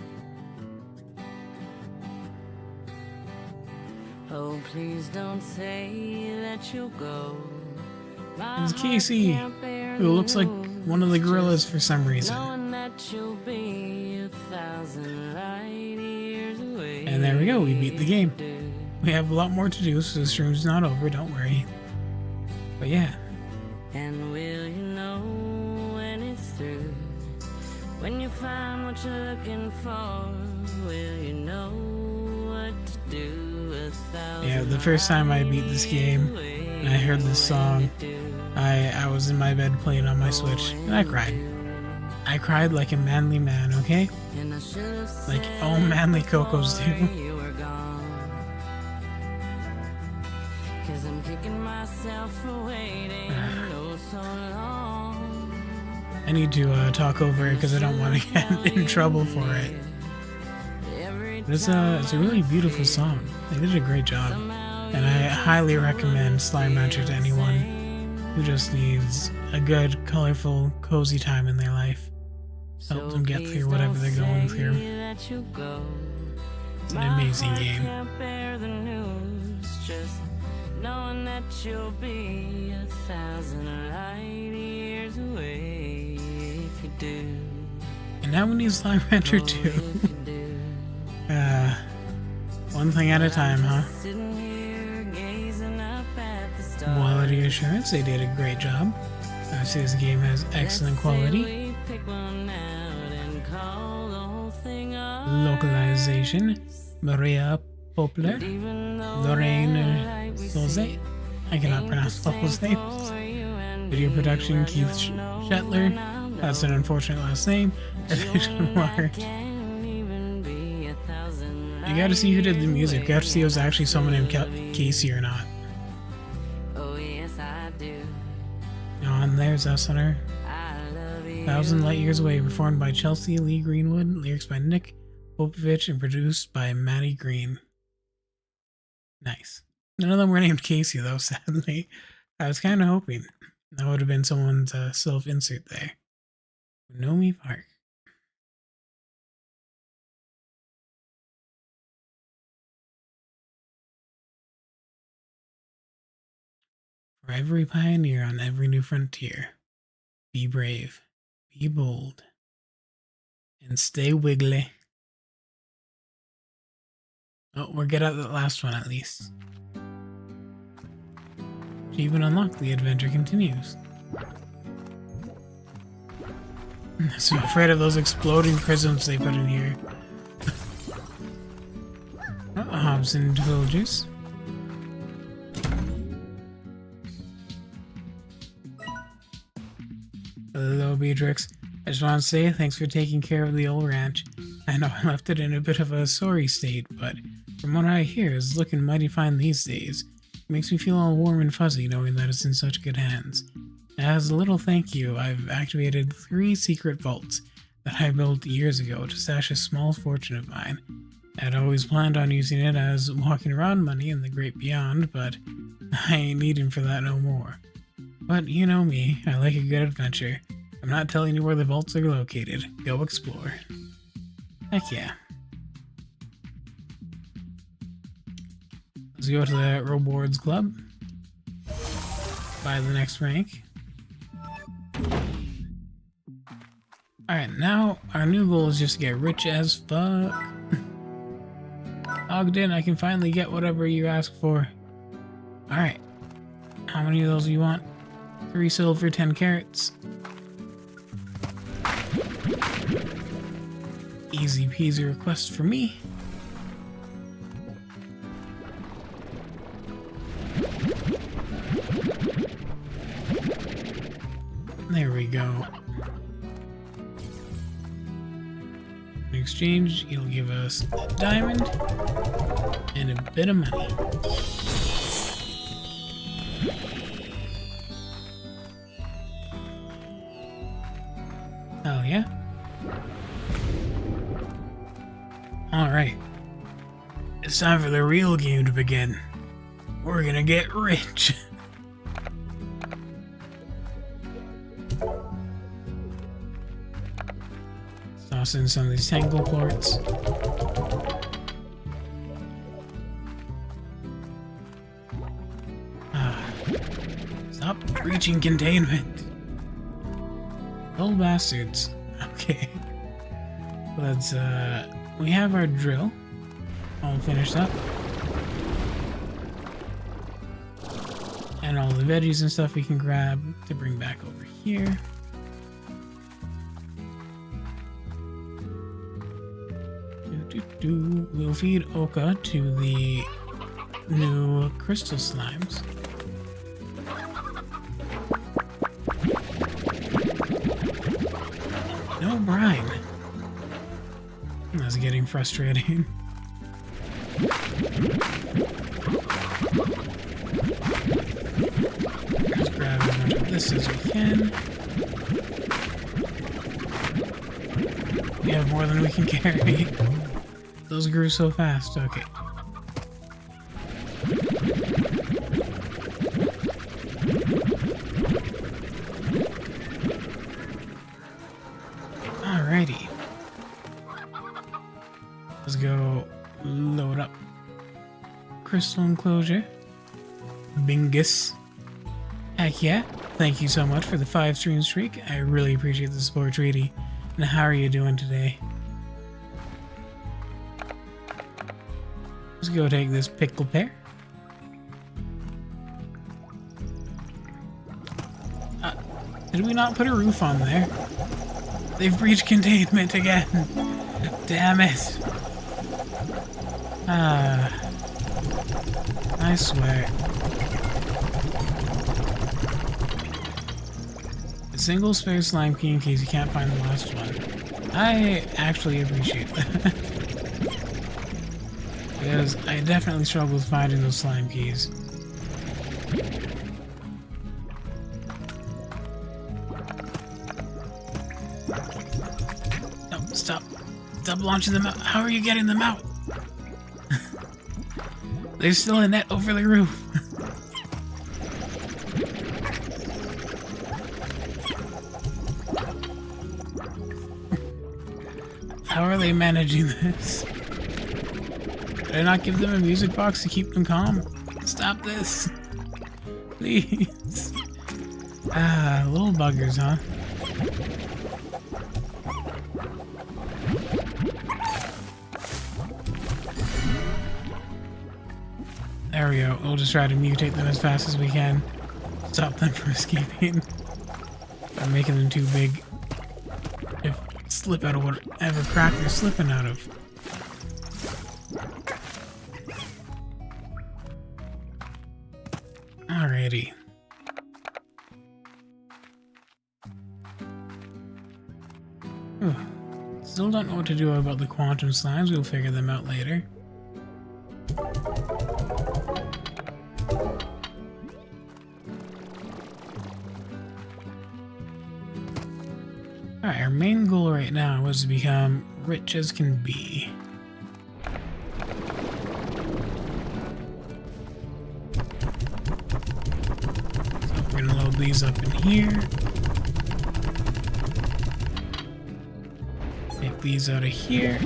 Oh, please don't say that you'll go. It's Casey, who looks like one of the gorillas for some reason. And there we go, we beat the game. We have a lot more to do, so the stream's not over, don't worry. But yeah. And will you know when it's through? When you find what you're looking for, will you know what to do? Yeah, the first time I beat this game, and I heard this song, I was in my bed playing on my Switch, and I cried. I cried like a manly man, okay? Like all manly Cocos do. I need to talk over it because I don't want to get in trouble for it. But it's a really beautiful song. They did a great job. And I highly recommend Slime Rancher to anyone who just needs a good, colorful, cozy time in their life. Help them get through whatever they're going through. It's an amazing game. Knowing that you'll be 1,000 light years away if you do. And now we need Slime Rancher 2. One thing at a time, huh? Quality assurance, they did a great job. I see this game has excellent quality. Localization, Maria Poplar, Lorraine Soze. I cannot pronounce those names. Video production, Keith Shetler. That's an unfortunate last name. You gotta see who did the music. You gotta see if it was actually someone named Casey or not. Oh, yes, I do. Oh, and there's us on her. 1,000 Light Years Away, performed by Chelsea Lee Greenwood, lyrics by Nick Popovich, and produced by Maddie Green. Nice. None of them were named Casey, though, sadly. I was kind of hoping that would have been someone's self-insert there. Nomi Park. For every pioneer on every new frontier, be brave, be bold, and stay wiggly. Oh, we're good at that last one at least. Achievement unlocked, the adventure continues. I'm so afraid of those exploding prisms they put in here. Hobson villagers. Hello, Beatrix. I just want to say thanks for taking care of the old ranch. I know I left it in a bit of a sorry state, but from what I hear, it's looking mighty fine these days. It makes me feel all warm and fuzzy knowing that it's in such good hands. As a little thank you, I've activated 3 secret vaults that I built years ago to stash a small fortune of mine. I'd always planned on using it as walking around money in the great beyond, but I ain't needing for that no more. But you know me, I like a good adventure. I'm not telling you where the vaults are located. Go explore. Heck yeah. Let's go to the rewards club. Buy the next rank. Alright, now our new goal is just to get rich as fuck. Ogden, I can finally get whatever you ask for. Alright. How many of those do you want? 3 silver, 10 carrots. Easy peasy request for me. There we go. In exchange, you'll give us a diamond and a bit of money. Hell yeah. Alright. It's time for the real game to begin. We're gonna get rich. Toss in some of these tangle plorts. Stop breaching containment. Little bastards. Okay. Let's, we have our drill all finished up. And all the veggies and stuff we can grab to bring back over here. We'll feed Oka to the new crystal slimes. No brine. That's getting frustrating. Let's grab as much of this as we can. We have more than we can carry. Those grew so fast. Okay. Alrighty. Let's go load up crystal enclosure. Bingus. Heck yeah. Thank you so much for the 5 stream streak. I really appreciate the support, Treaty. And how are you doing today? Let's go take this pickle pear. Did we not put a roof on there? They've breached containment again. Damn it. I swear. A single spare slime key in case you can't find the last one. I actually appreciate that. Because I definitely struggle with finding those slime keys. No, stop. Stop launching them out. How are you getting them out? There's still a net over the roof. How are they managing this? Did I not give them a music box to keep them calm? Stop this. Please. Ah, little buggers, huh? There we go. We'll just try to mutate them as fast as we can. Stop them from escaping. Or making them too big to slip out of whatever crack they're slipping out of. Alrighty. Whew. Still don't know what to do about the quantum slimes. We'll figure them out later. Alright, our main goal right now was to become rich as can be. So we're gonna load these up in here. Take these out of here.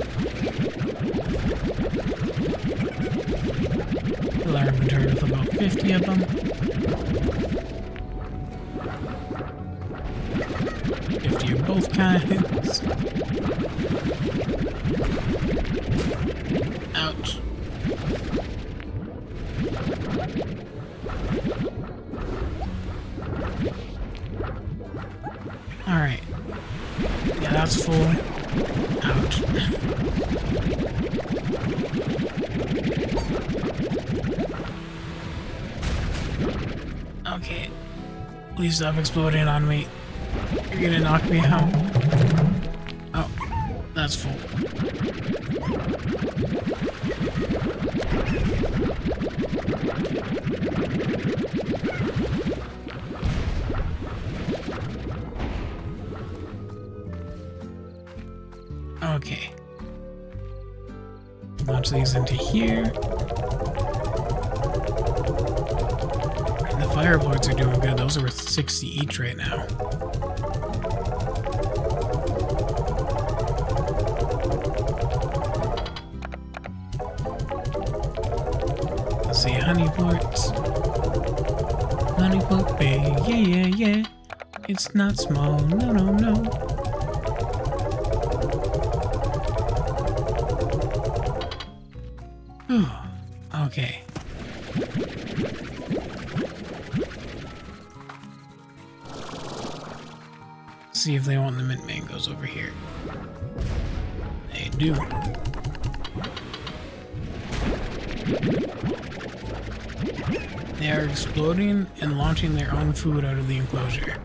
Fill our inventory with about 50 of them. 50 of both kinds. Ouch. Alright. Yeah, that's full. Ouch. Okay. Please stop exploding on me. You're gonna knock me out. Oh, that's full. Okay. Launch these into here. And the fire plorts are doing good. Those are worth 60 each right now. Let's see, honey plorts. Honey plort bay, yeah, yeah, yeah. It's not small, no, no, no. Okay. See if they want the mint mangoes over here. They do. They are exploding and launching their own food out of the enclosure.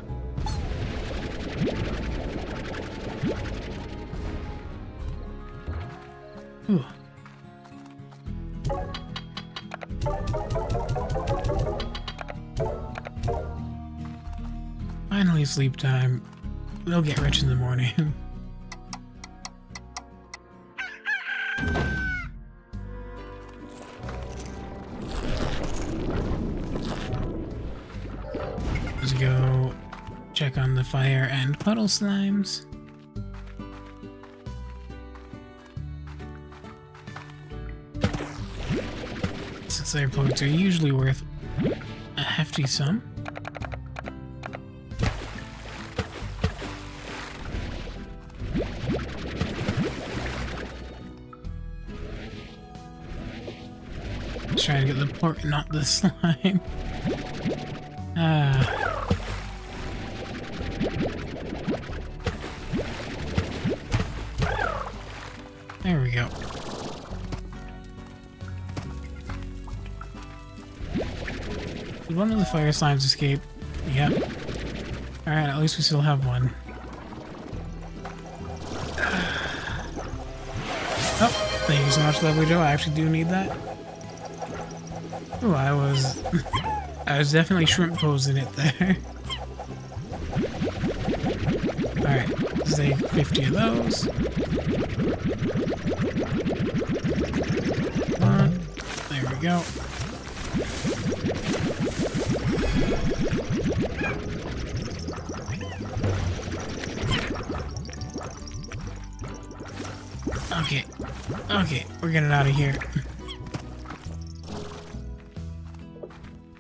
Ooh. Finally sleep time. We'll get rich in the morning. Let's go check on the fire and puddle slimes. Since their plorts are usually worth a hefty sum. Trying to get the plort, not the slime. There we go. Did one of the fire slimes escape? Yep. Alright, at least we still have one. Oh, thank you so much, Lovely Joe. I actually do need that. Oh, I was definitely shrimp posing it there. Alright, let's take 50 of those. There we go. Okay, we're getting out of here.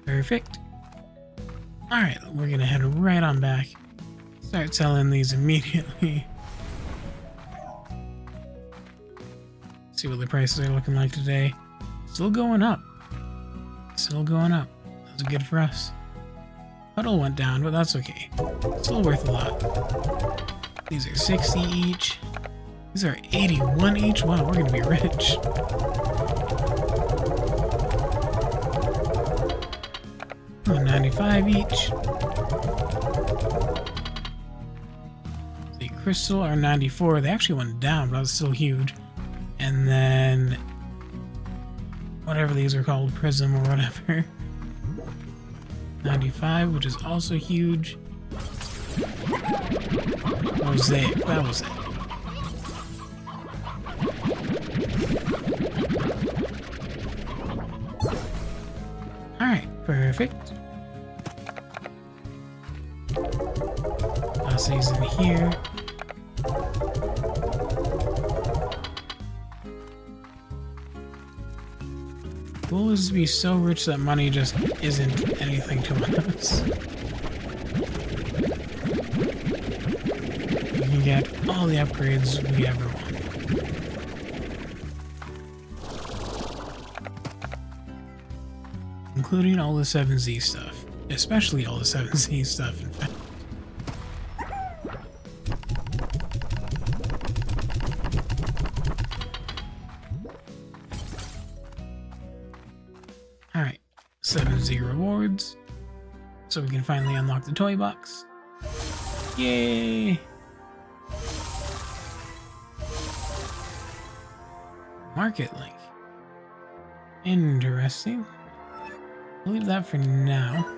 Perfect. Alright, we're gonna head right on back. Start selling these immediately. See what the prices are looking like today. Still going up. Still going up. That's good for us. Puddle went down, but that's okay. Still worth a lot. These are 60 each. These are 81 each. Wow, we're gonna be rich. Oh, 95 each. The crystal are 94. They actually went down, but that's still huge. And then whatever these are called, prism or whatever. 95, which is also huge. Mosaic, that was it. Alright, perfect. Toss these in here. Goal is to be so rich that money just isn't anything to us. We can get all the upgrades we ever want. Including all the 7Z stuff. Especially all the 7Z stuff, in fact. Alright, 7Z rewards. So we can finally unlock the toy box. Yay! Market link. Interesting. I'll leave that for now.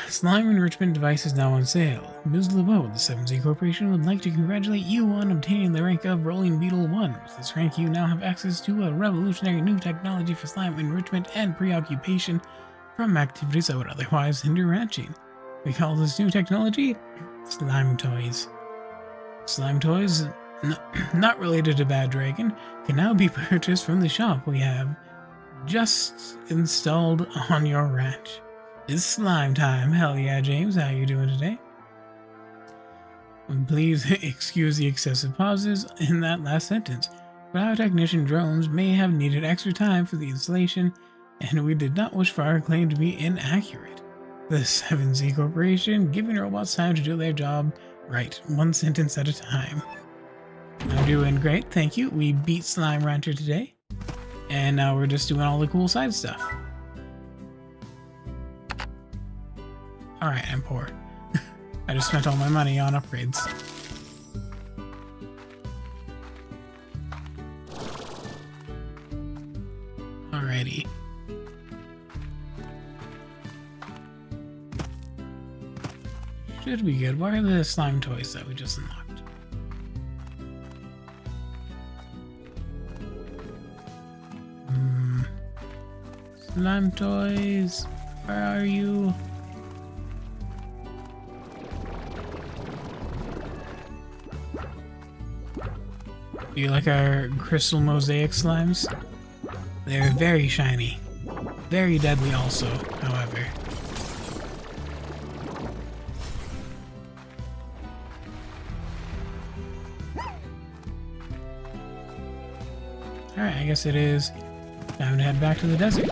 Slime enrichment device is now on sale. Ms. LeBeau with the 7Z Corporation would like to congratulate you on obtaining the rank of Rolling Beetle 1. With this rank, you now have access to a revolutionary new technology for slime enrichment and preoccupation from activities that would otherwise hinder ranching. We call this new technology Slime Toys. Slime Toys, not related to Bad Dragon, can now be purchased from the shop we have just installed on your ranch. It's slime time. Hell yeah, James. How you doing today? Please excuse the excessive pauses in that last sentence. Biotechnician drones may have needed extra time for the installation, and we did not wish for our claim to be inaccurate. The 7Z Corporation, giving robots time to do their job right, one sentence at a time. I'm doing great, thank you. We beat Slime Rancher today, and now we're just doing all the cool side stuff. Alright, I'm poor. I just spent all my money on upgrades. Alrighty. Should be good. Where are the slime toys that we just unlocked? Slime toys, where are you? Do you like our crystal mosaic slimes? They're very shiny. Very deadly also, however. Alright, I guess it is time to head back to the desert.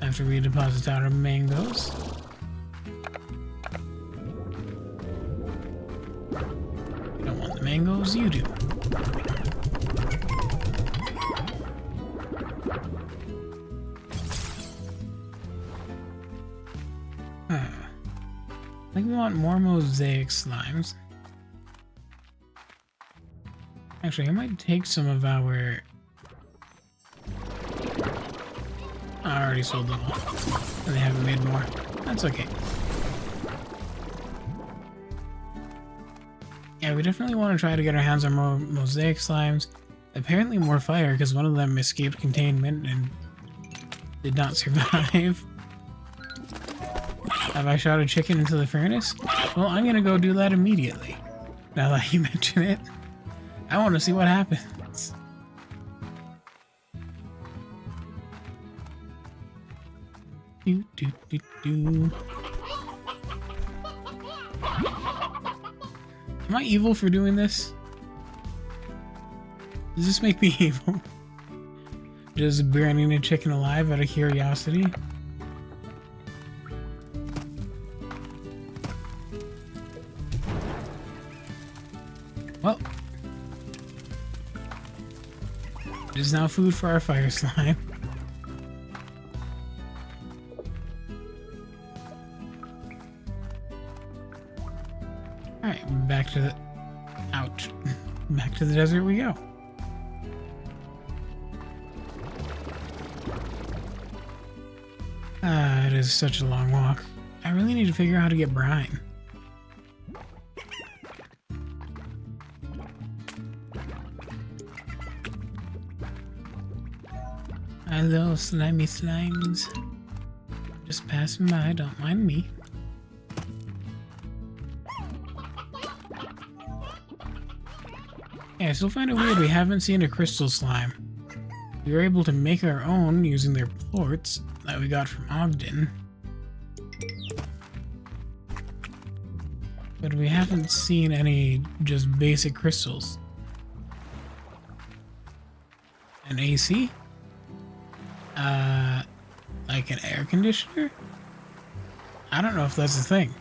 After we deposit our mangoes. You don't want the mangoes, you do. I think we want more mosaic slimes. Actually, I might take some of our... I already sold them all. And they haven't made more. That's okay. Yeah, we definitely want to try to get our hands on more mosaic slimes. Apparently more fire, because one of them escaped containment and did not survive. Have I shot a chicken into the furnace? Well, I'm gonna go do that immediately. Now that you mention it. I want to see what happens. Do, do, do, do. Am I evil for doing this? Does this make me evil? Just burning a chicken alive out of curiosity? Well, it is now food for our fire slime. Alright, back to the... Ouch. Back to the desert we go. It is such a long walk. I really need to figure out how to get brine. Hello, slimy slimes. Just passing by, don't mind me. Yeah, I still find it weird we haven't seen a crystal slime. We were able to make our own using their plorts that we got from Ogden. But we haven't seen any just basic crystals. An AC? Like an air conditioner? I don't know if that's a thing.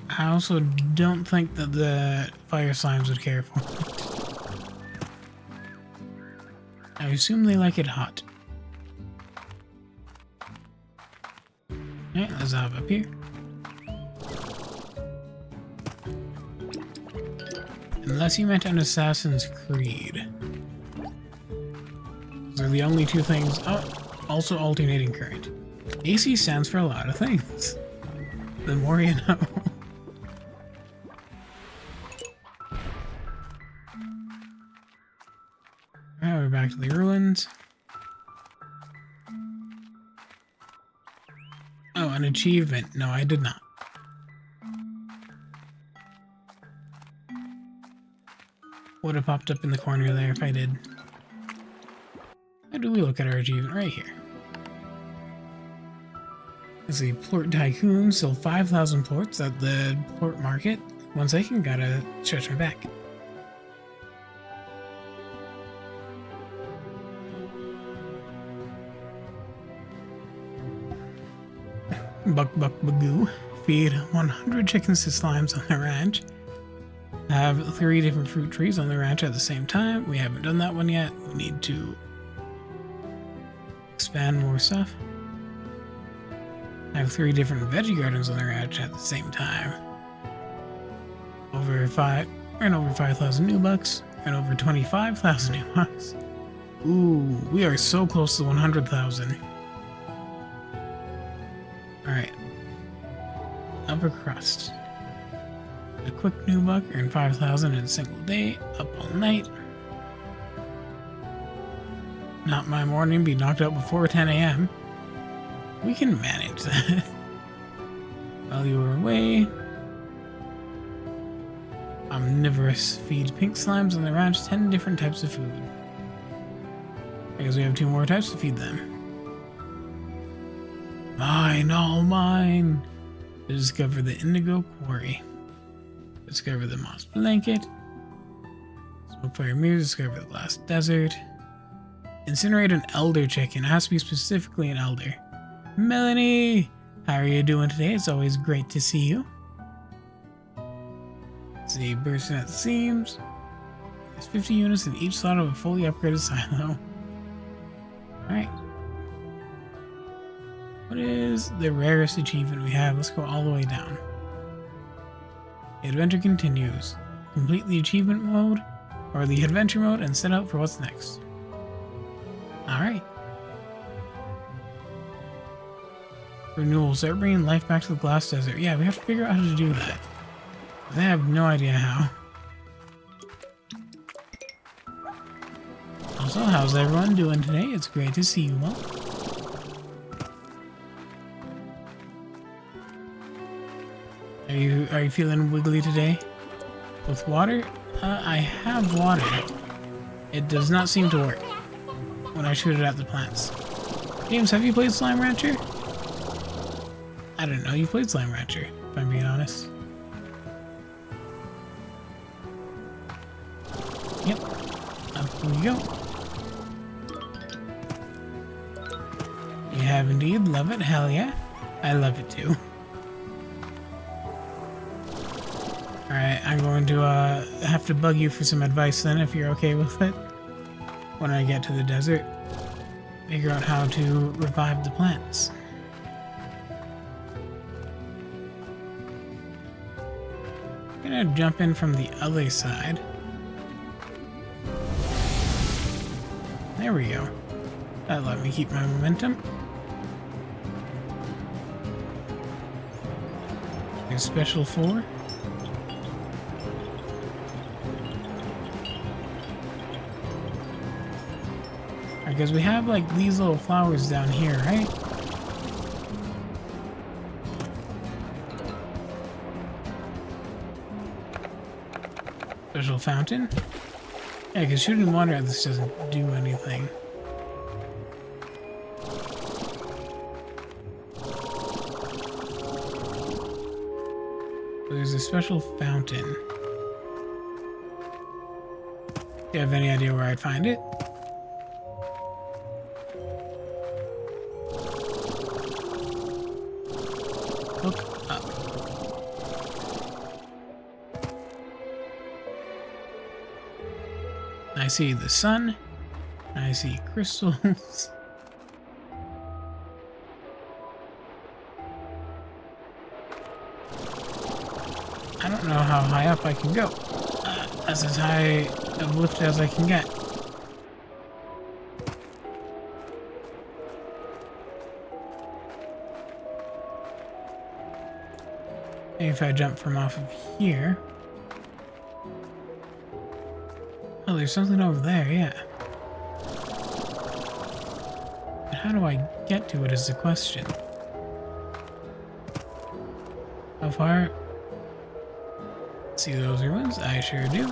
I also don't think that the fire slimes would care for it. I assume they like it hot. Alright, let's hop up here. Unless you meant an Assassin's Creed. Those are the only two things. Oh, also alternating current. AC stands for a lot of things. The more you know. Alright, we're back to the ruins. Oh, an achievement. No, I did not. Would have popped up in the corner there if I did. How do we look at our achievement? Right here. Let's see, Plort Tycoon sold 5,000 plorts at the plort market. 1 second, gotta stretch my back. Buck Buck Bagoo. Feed 100 chickens to slimes on the ranch. Have 3 different fruit trees on the ranch at the same time. We haven't done that one yet. We need to expand more stuff. Have 3 different veggie gardens on the ranch at the same time. Over 5,000 new bucks and over 25,000 new bucks. Ooh, we are so close to 100,000. Alright. Upper crust. A quick new buck, earn 5,000 in a single day, up all night. Not my morning, be knocked out before 10 a.m. We can manage that. While you are away. Omnivorous. Feed pink slimes on the ranch 10 different types of food. I guess we have 2 more types to feed them. Mine, all mine. To discover the indigo quarry. Discover the moss blanket. Smoke fire mirrors. Discover the last desert. Incinerate an elder chicken. It has to be specifically an elder. Melanie! How are you doing today? It's always great to see you. See, bursting at the seams. There's 50 units in each slot of a fully upgraded silo. Alright. What is the rarest achievement we have? Let's go all the way down. The adventure continues. Complete the achievement mode, or the adventure mode, and set out for what's next. Alright. Renewal. Start bringing life back to the glass desert. Yeah, we have to figure out how to do that. I have no idea how. Also, how's everyone doing today? It's great to see you all. Are you feeling wiggly today? With water? I have water. It does not seem to work when I shoot it at the plants. James, have you played Slime Rancher? I don't know, you played Slime Rancher, if I'm being honest. Yep, up we go. You have indeed, love it, hell yeah. I love it too. Alright, I'm going to have to bug you for some advice then, if you're okay with it. When I get to the desert, figure out how to revive the plants. I'm gonna jump in from the other side. There we go. That let me keep my momentum. Here's special 4. Because we have like these little flowers down here, right? Special fountain? Yeah, because shooting water at this doesn't do anything. There's a special fountain. Do you have any idea where I'd find it? Look up. I see the sun. I see crystals. I don't know how high up I can go. That's as high of lift as I can get. Maybe if I jump from off of here. Oh, there's something over there, yeah. But how do I get to it is the question. How far? See those ruins? I sure do.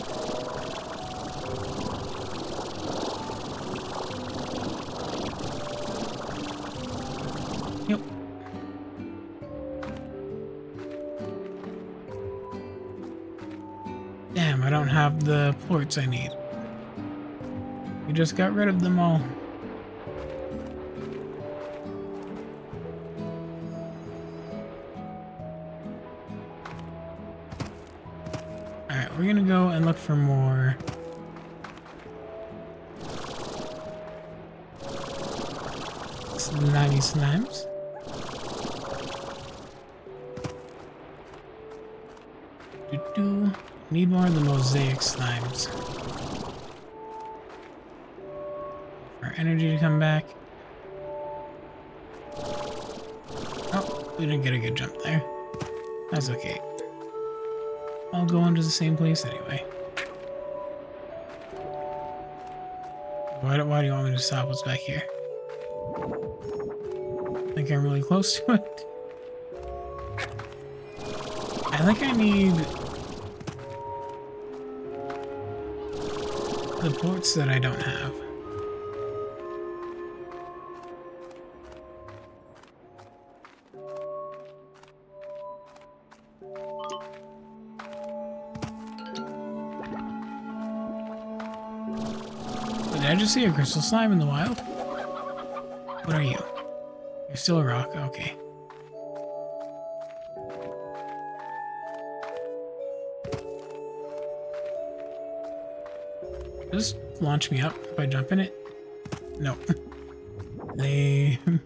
Yep. Damn, I don't have the plorts I need. We just got rid of them all. Alright, we're gonna go and look for more slimy slimes. Need more of the mosaic slimes. For energy to come back. Oh, we didn't get a good jump there. That's okay. I'll go into the same place anyway. Why do you want me to stop? What's back here? I think I'm really close to it. I think I need the plorts that I don't have. Did I just see a crystal slime in the wild? What are you? You're still a rock? Okay. Just launch me up if I jump in it? No. Lame.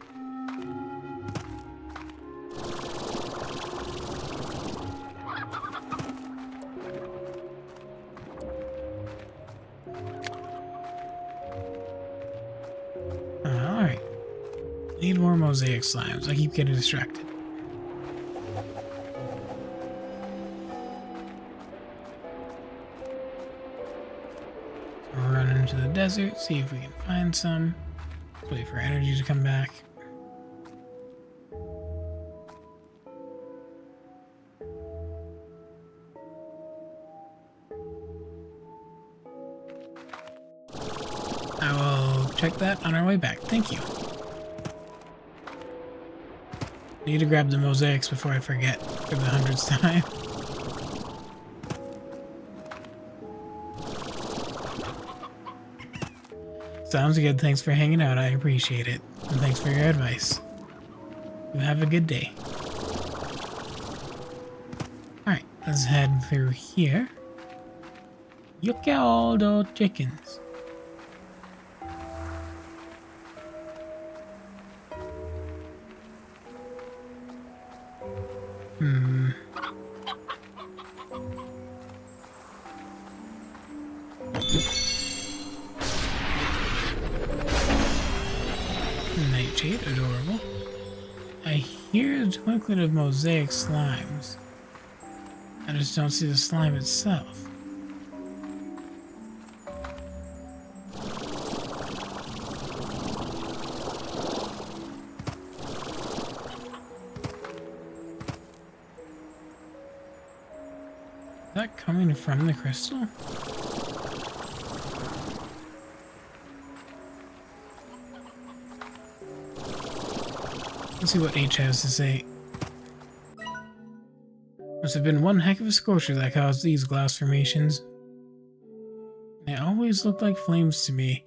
Alright. Need more mosaic slimes. I keep getting distracted. Run into the desert, see if we can find some. Wait for energy to come back. check that on our way back. Thank you. Need to grab the mosaics before I forget for the 100th time. Sounds good. Thanks for hanging out. I appreciate it. And thanks for your advice. You have a good day. Alright, let's head through here. Look at all those chickens. Nightshade, adorable. I hear the twinkling of mosaic slimes. I just don't see the slime itself. Is that coming from the crystal? Let's see what H has to say. Must have been one heck of a scorcher that caused these glass formations. They always looked like flames to me,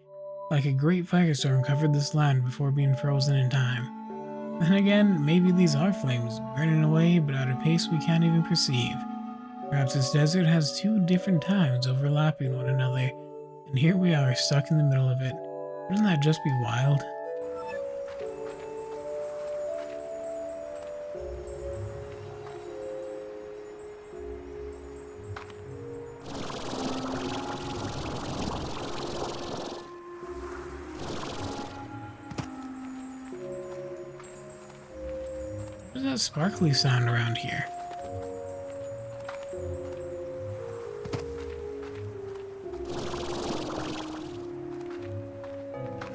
like a great firestorm covered this land before being frozen in time. Then again, maybe these are flames, burning away but at a pace we can't even perceive. Perhaps this desert has two different times overlapping one another, and here we are stuck in the middle of it. Wouldn't that just be wild? What's that sparkly sound around here?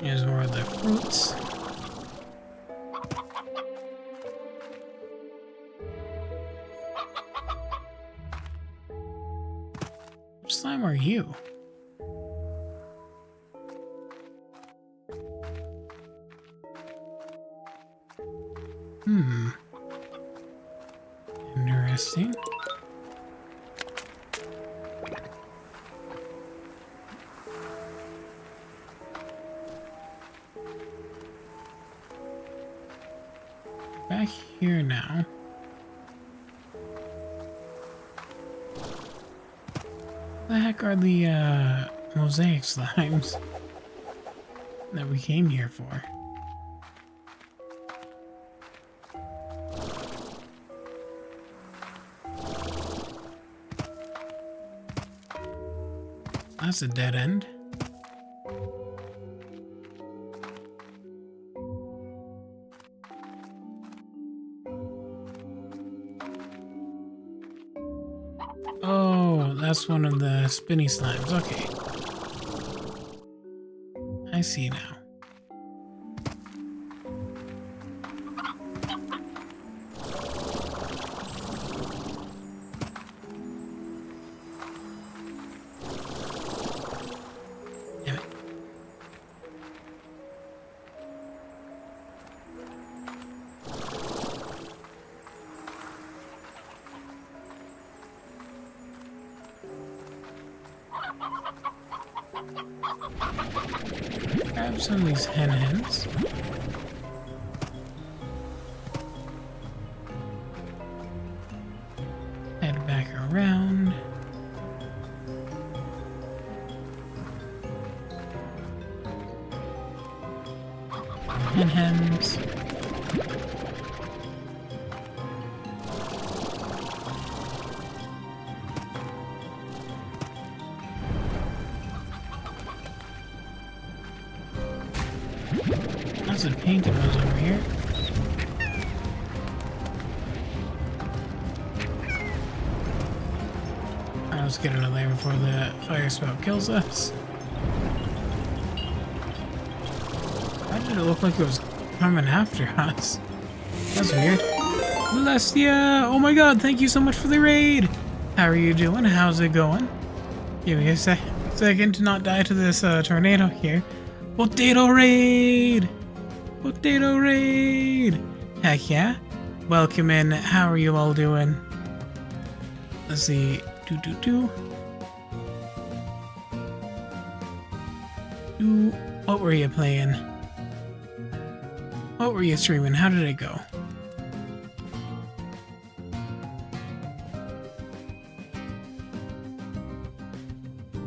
Here's more of the fruits. What slime are you? Interesting. Back here now. What the heck are the mosaic slimes that we came here for? That's a dead end. Oh, that's one of the spinny slimes. Okay. I see now. Damn it. Grab some of these hens. Head back around. Hens. Lots of painted ones over here. Alright, let's get out of there before the fire spout kills us. Why did it look like it was coming after us? That's weird. Celestia! Oh my god, thank you so much for the raid! How are you doing? How's it going? Give me a second to not die to this tornado here. Potato raid! Potato raid! Heck yeah. Welcome in. How are you all doing? Let's see. What were you playing? What were you streaming? How did it go?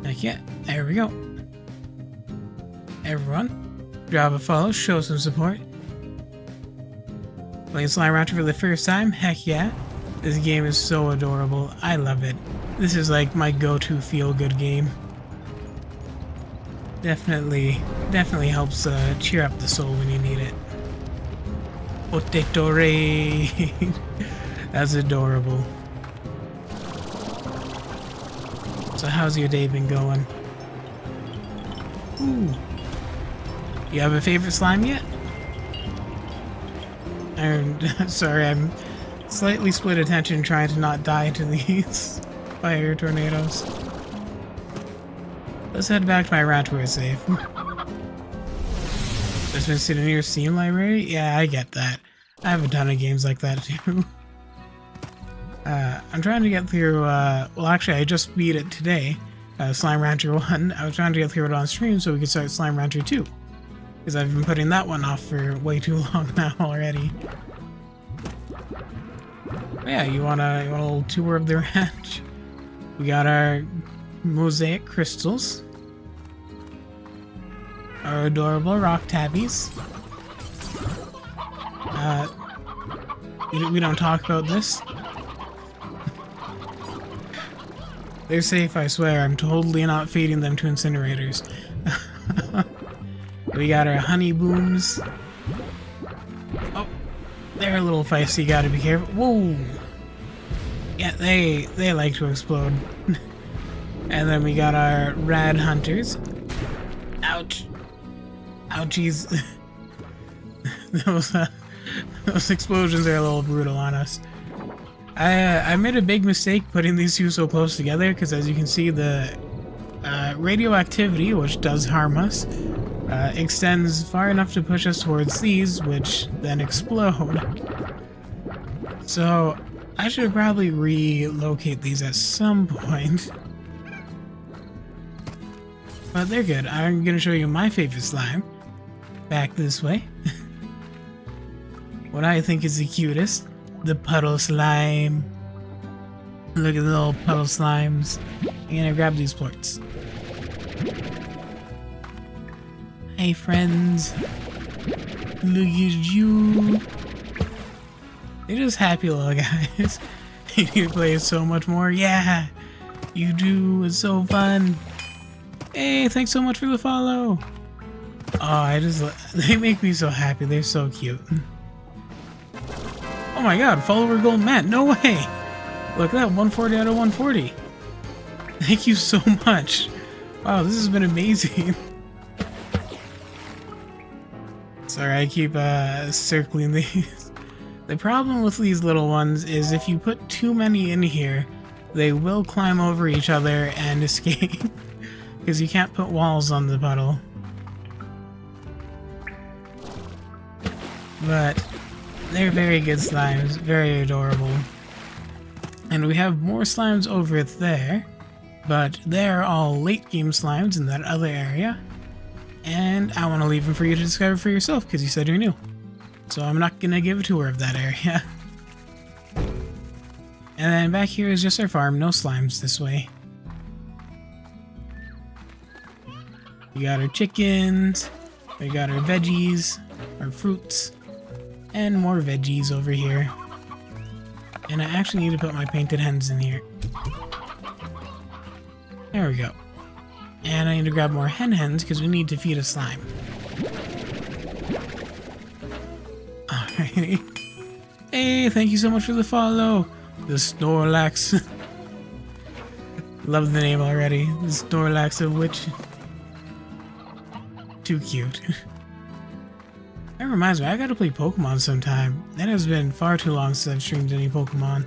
Heck yeah. There we go. Everyone, drop a follow, show some support. Playing Slime Rancher for the first time? Heck yeah. This game is so adorable. I love it. This is like my go-to feel-good game. Definitely helps cheer up the soul when you need it. Potato raid. That's adorable. So how's your day been going? Ooh. You have a favorite slime yet? Sorry, I'm slightly split attention trying to not die to these fire tornadoes. Let's head back to my ranch where it's safe. Just been sitting in your Steam library? Yeah, I get that. I have a ton of games like that too. I'm trying to get through, well actually I just beat it today, Slime Rancher 1. I was trying to get through it on stream so we could start Slime Rancher 2. Because I've been putting that one off for way too long now already. But yeah, you want a little tour of the ranch? We got our mosaic crystals. Our adorable rock tabbies. We don't talk about this. They're safe, I swear. I'm totally not feeding them to incinerators. We got our honey booms. Oh, they're a little feisty, gotta be careful. Whoa! Yeah, they like to explode. And then we got our rad hunters. Ouch. Ouchies. Those explosions are a little brutal on us. I made a big mistake putting these two so close together because as you can see the radioactivity, which does harm us, extends far enough to push us towards these, which then explode. So I should probably relocate these at some point. But they're good. I'm gonna show you my favorite slime. Back this way. What I think is the cutest. The puddle slime. Look at the little puddle slimes. I'm gonna grab these plorts. Hey friends. Look at you. They're just happy little guys. You need to play it so much more. Yeah, you do. It's so fun. Hey, thanks so much for the follow. Oh, they make me so happy. They're so cute. Oh my god, follower gold Matt. No way. Look at that, 140 out of 140. Thank you so much. Wow, this has been amazing. Sorry, I keep circling these. The problem with these little ones is if you put too many in here, they will climb over each other and escape. Because you can't put walls on the puddle. But they're very good slimes, very adorable. And we have more slimes over there, but they're all late game slimes in that other area. And I want to leave them for you to discover for yourself because you said you're new. So I'm not going to give a tour of that area. And then back here is just our farm, no slimes this way. We got our chickens, we got our veggies, our fruits, and more veggies over here. And I actually need to put my painted hens in here. There we go. And I need to grab more hens because we need to feed a slime. Alrighty. Hey, thank you so much for the follow. The Snorlax. Love the name already. The Snorlax of which. Too cute. That reminds me, I gotta play Pokemon sometime. That has been far too long since I've streamed any Pokemon.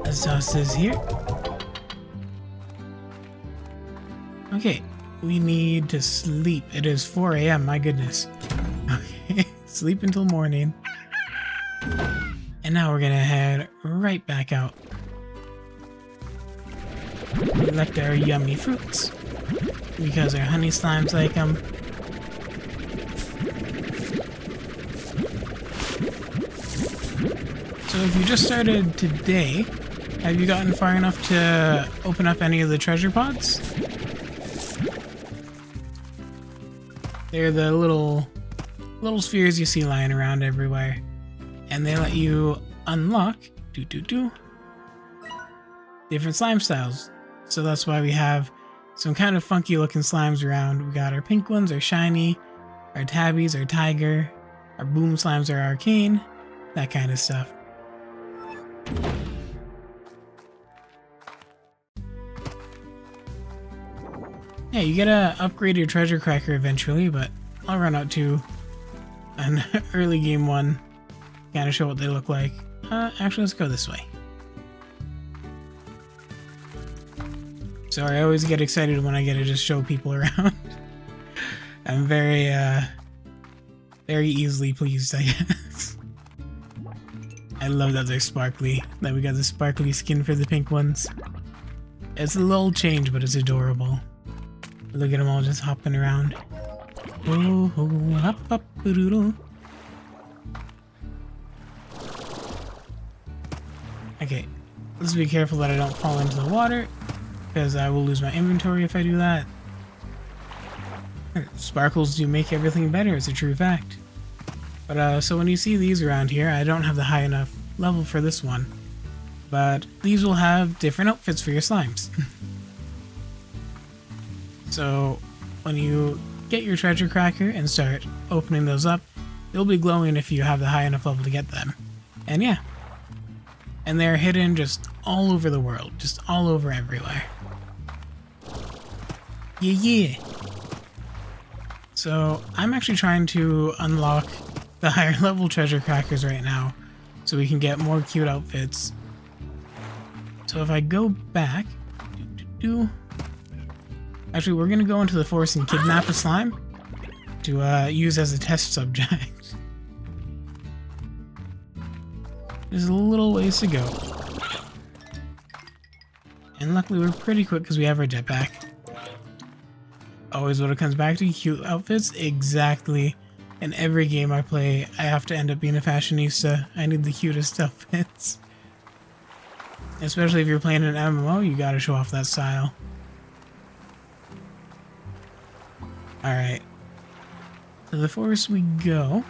Let's toss this here. Okay, we need to sleep. It is 4 a.m., my goodness. Okay, sleep until morning. And now we're gonna head right back out. Collect our yummy fruits, because our honey slimes like them. So if you just started today, have you gotten far enough to open up any of the treasure pods? They're the little spheres you see lying around everywhere, and they let you unlock different slime styles. So that's why we have some kind of funky looking slimes around. We got our pink ones, our shiny, our tabbies, our tiger, our boom slimes are arcane, that kind of stuff. Yeah, you gotta upgrade your treasure cracker eventually, but I'll run out to an early game one, kind of show what they look like. Actually, let's go this way. Sorry, I always get excited when I get to just show people around. I'm very easily pleased, I guess. I love that they're sparkly, that we got the sparkly skin for the pink ones. It's a little change, but it's adorable. Look at them all just hopping around. Oh, oh, hop, hop, doodle. Okay, let's be careful that I don't fall into the water, because I will lose my inventory if I do that. Sparkles do make everything better, it's a true fact. But so when you see these around here, I don't have the high enough level for this one, but these will have different outfits for your slimes. So when you get your treasure cracker and start opening those up, they'll be glowing if you have the high enough level to get them. And yeah, and they're hidden just all over the world, just all over everywhere. Yeah. So I'm actually trying to unlock the higher level treasure crackers right now, so we can get more cute outfits. So if I go back, actually we're gonna go into the forest and kidnap a slime to use as a test subject. There's a little ways to go. And luckily we're pretty quick because we have our jetpack. Always what it comes back to, cute outfits. Exactly. In every game I play, I have to end up being a fashionista. I need the cutest outfits. Especially if you're playing an MMO, you gotta show off that style. Alright. To the forest we go.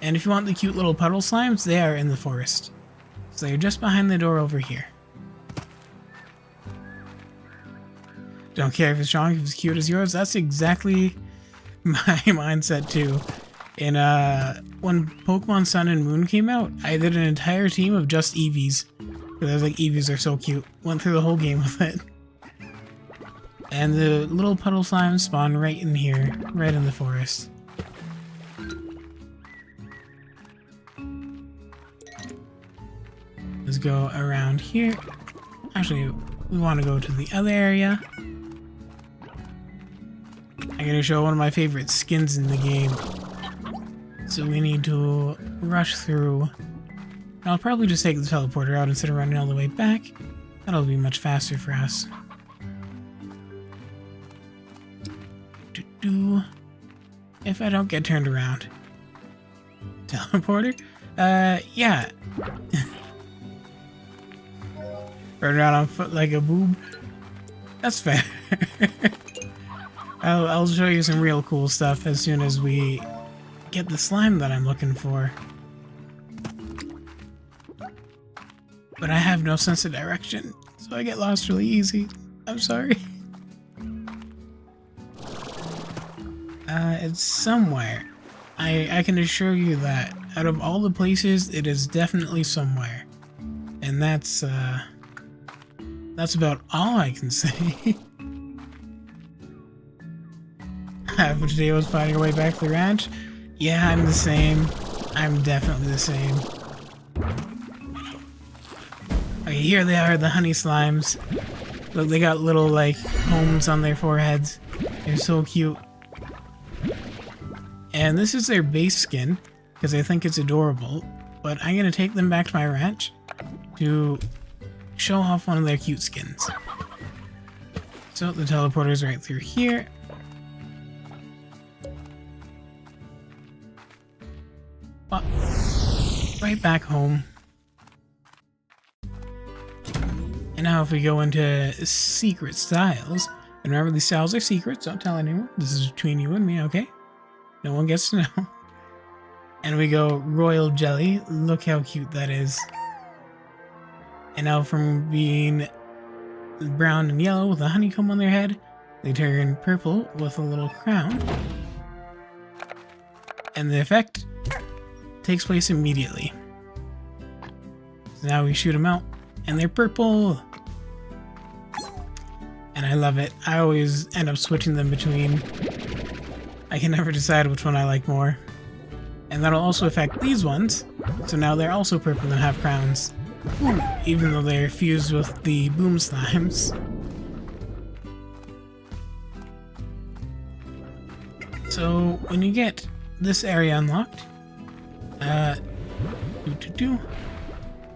And if you want the cute little puddle slimes, they are in the forest. So they're just behind the door over here. Don't care if it's strong, if it's cute as yours. That's exactly my mindset too. In when Pokemon Sun and Moon came out, I did an entire team of just Eevees. Because I was like, Eevees are so cute. Went through the whole game with it. And the little puddle slimes spawn right in here, right in the forest. Let's go around here. Actually, we want to go to the other area. I'm going to show one of my favorite skins in the game. So we need to rush through. I'll probably just take the teleporter out instead of running all the way back. That'll be much faster for us. If I don't get turned around. Teleporter? Yeah. Run around on foot like a boob. That's fair. I'll show you some real cool stuff as soon as we get the slime that I'm looking for. But I have no sense of direction, so I get lost really easy. I'm sorry. It's somewhere. I can assure you that out of all the places, it is definitely somewhere. And that's about all I can say. Half of today was finding a way back to the ranch. Yeah, I'm the same. I'm definitely the same. Okay, here they are, the honey slimes. Look, they got little, like, homes on their foreheads. They're so cute. And this is their base skin, because I think it's adorable. But I'm going to take them back to my ranch to show off one of their cute skins. So the teleporter's right through here. Well, right back home. And now if we go into secret styles, and remember these styles are secrets, don't tell anyone. This is between you and me, okay? No one gets to know. And we go royal jelly. Look how cute that is. And now from being brown and yellow with a honeycomb on their head, they turn purple with a little crown. And the effect takes place immediately. So now we shoot them out, and they're purple. And I love it. I always end up switching them between. I can never decide which one I like more. And that'll also affect these ones, so now they're also purple and have crowns. Even though they're fused with the boom slimes. So when you get this area unlocked,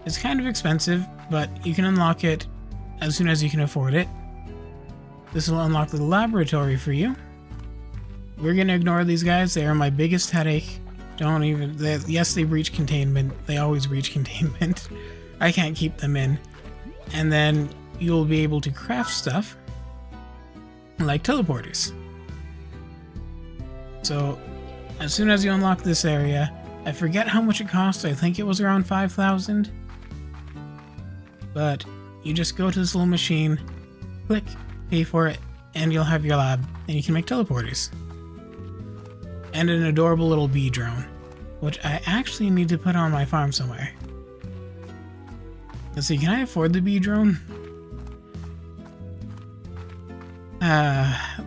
it's kind of expensive, but you can unlock it as soon as you can afford it. This will unlock the laboratory for you. We're gonna ignore these guys. They are my biggest headache. Don't even... yes, they breach containment. They always breach containment. I can't keep them in. And then you'll be able to craft stuff like teleporters. So as soon as you unlock this area, I forget how much it costs. I think it was around 5,000. But you just go to this little machine, click, pay for it, and you'll have your lab, and you can make teleporters. And an adorable little bee drone, which I actually need to put on my farm somewhere. Let's see, can I afford the bee drone?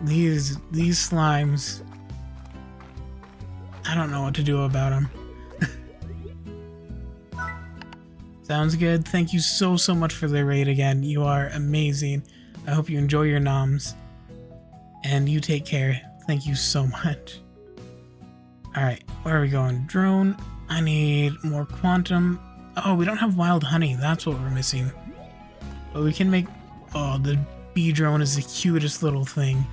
These slimes. I don't know what to do about them. Sounds good. Thank you so much for the raid again. You are amazing. I hope you enjoy your noms. And you take care. Thank you so much. Alright, where are we going? Drone. I need more quantum. Oh, we don't have wild honey. That's what we're missing. But we can make... oh, the bee drone is the cutest little thing.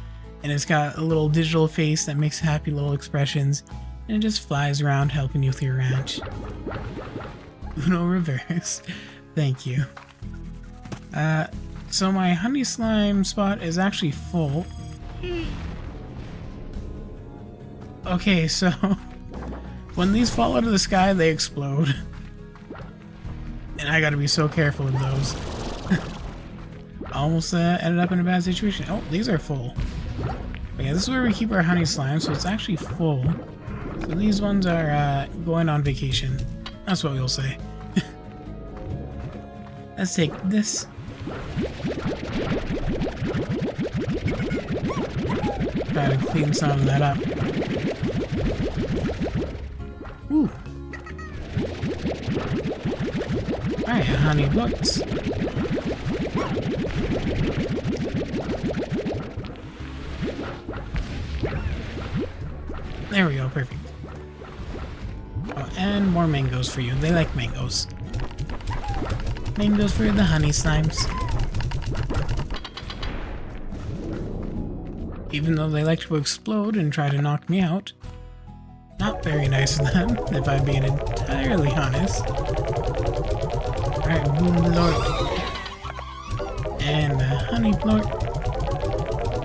And it's got a little digital face that makes happy little expressions. And it just flies around helping you with your ranch. Uno reverse. Thank you. So my honey slime spot is actually full. Okay, so when these fall out of the sky, they explode. And I gotta be so careful with those. Almost ended up in a bad situation. Oh, these are full. But yeah, this is where we keep our honey slime, so it's actually full. So these ones are going on vacation. That's what we'll say. Let's take this. Try to clean some of that up. Woo! Alright, honey books. There we go, perfect. Oh, and more mangoes for you. They like mangoes. Mangoes for the honey slimes. Even though they like to explode and try to knock me out. Not very nice of them, if I'm being entirely honest. Alright, boom blort. And honey blort.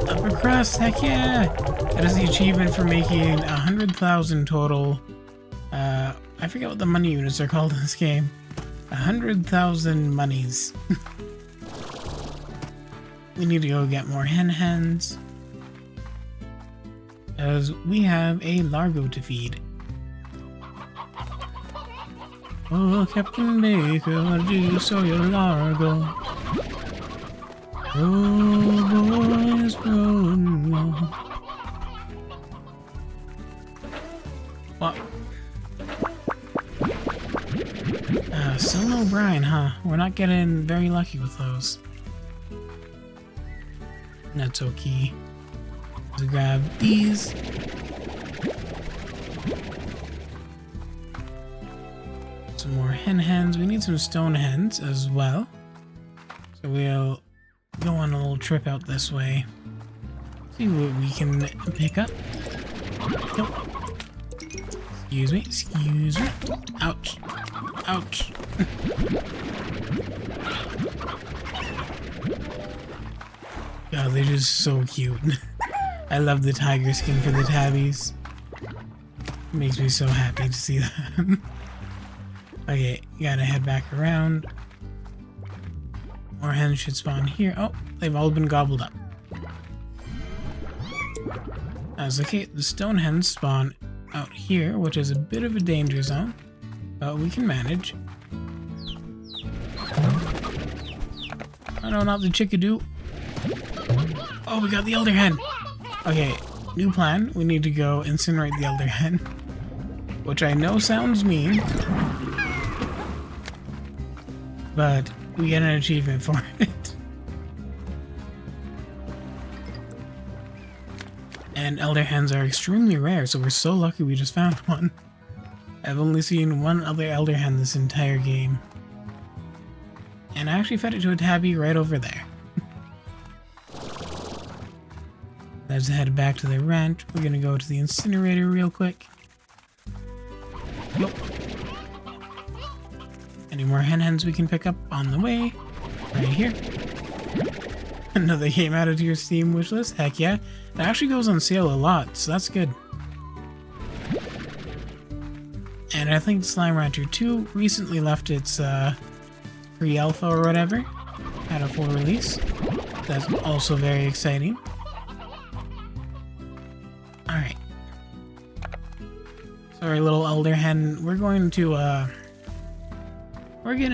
Upper crust, heck yeah! That is the achievement for making 100,000 total. I forget what the money units are called in this game. 100,000 monies. We need to go get more hens. Because we have a Largo to feed. Oh, Captain Baker, do you sow your Largo? Oh, boys, oh, what? Solo Brian, huh? We're not getting very lucky with those. Not so key. Let's grab these. Some more hen hens. We need some stone hens as well. So we'll go on a little trip out this way. See what we can pick up. Nope. Excuse me. Excuse me. Ouch. Ouch. God, they're just so cute. I love the tiger skin for the tabbies. It makes me so happy to see them. Okay, gotta head back around. More hens should spawn here. Oh, they've all been gobbled up. That's okay. The stone hens spawn out here, which is a bit of a danger zone, but we can manage. Oh no, not the chickadee. Oh, we got the elder hen. Okay, new plan. We need to go incinerate the elder hen, which I know sounds mean, but we get an achievement for it. And elder hens are extremely rare, so we're so lucky we just found one. I've only seen one other elder hen this entire game. And I actually fed it to a tabby right over there. Let's head back to the ranch. We're gonna go to the incinerator real quick. Yup. Any more hen hens we can pick up on the way? Right here. Another game added to your Steam wishlist? Heck yeah. It actually goes on sale a lot, so that's good. And I think Slime Rancher 2 recently left its pre-alpha or whatever. Had a full release. That's also very exciting. Alright. Sorry, little elder hen. We're gonna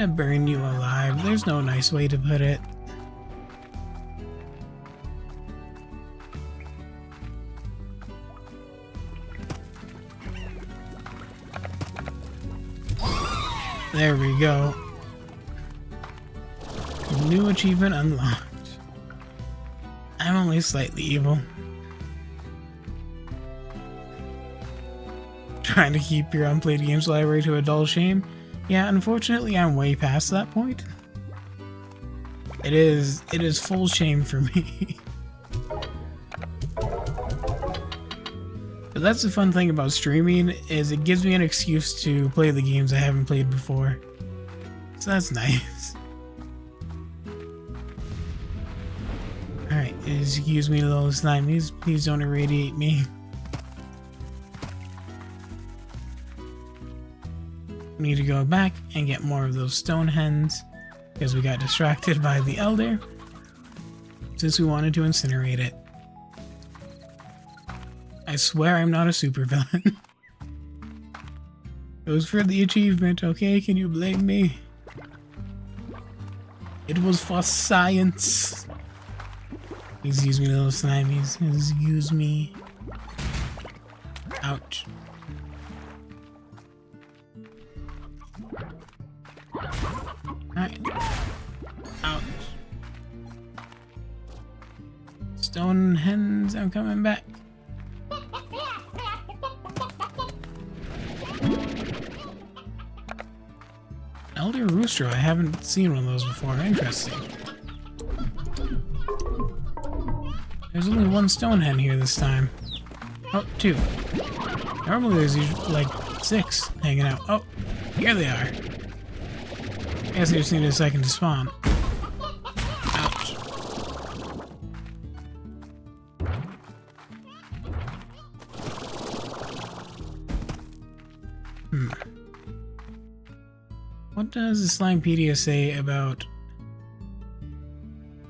burn you alive. There's no nice way to put it. There we go. New achievement unlocked. I'm only slightly evil. Trying to keep your unplayed games library to a dull shame? Yeah, unfortunately I'm way past that point. It is full shame for me. But that's the fun thing about streaming, is it gives me an excuse to play the games I haven't played before. So that's nice. Alright, excuse me, little slimies. Please don't irradiate me. We need to go back and get more of those stone hens, because we got distracted by the elder, since we wanted to incinerate it. I swear I'm not a supervillain. It was for the achievement, okay? Can you blame me? It was for science. Excuse me, little slimies. Excuse me. Ouch. Alright. Ouch. Stone hens, I'm coming back. Elder Rooster, I haven't seen one of those before. Interesting. There's only one stone hen here this time. Oh, two. Normally there's usually like 6 hanging out. Oh, here they are. I guess they just need a second to spawn. Ouch. What does the Slimepedia say about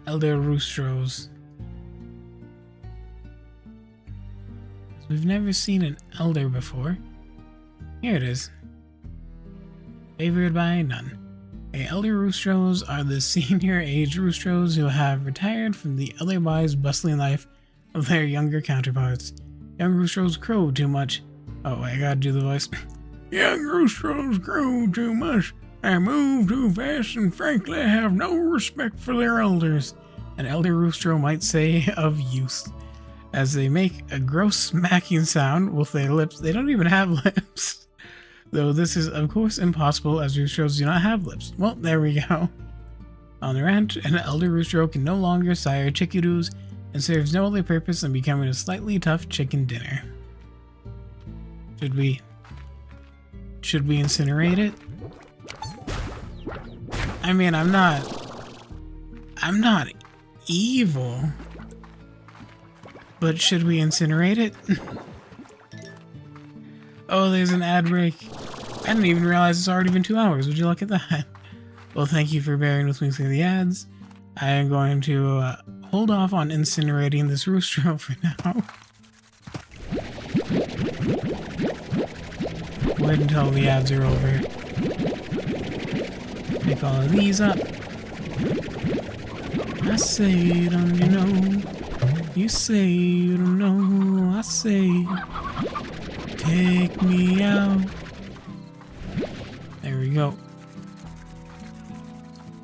Elder Roostros? We've never seen an elder before. Here it is. Favored by none. Elder Roostros are the senior age Roostros who have retired from the otherwise bustling life of their younger counterparts. Young Roostros crow too much. Oh, I gotta do the voice. Young Roostros crow too much. They move too fast and frankly have no respect for their elders. an elder rooster might say of use, as they make a gross smacking sound with their lips. They don't even have lips. Though this is, of course, impossible, as roosters do not have lips. Well, there we go. On the ranch, an elder rooster can no longer sire chickadoos and serves no other purpose than becoming a slightly tough chicken dinner. Should we incinerate it? I mean, I'm not evil, but should we incinerate it? Oh, there's an ad break. I didn't even realize it's already been 2 hours. Would you look at that? Well, thank you for bearing with me through the ads. I am going to hold off on incinerating this rooster for now. Wait until the ads are over. Pick all of these up. I say, don't you know? You say you don't know. I say, take me out. There we go.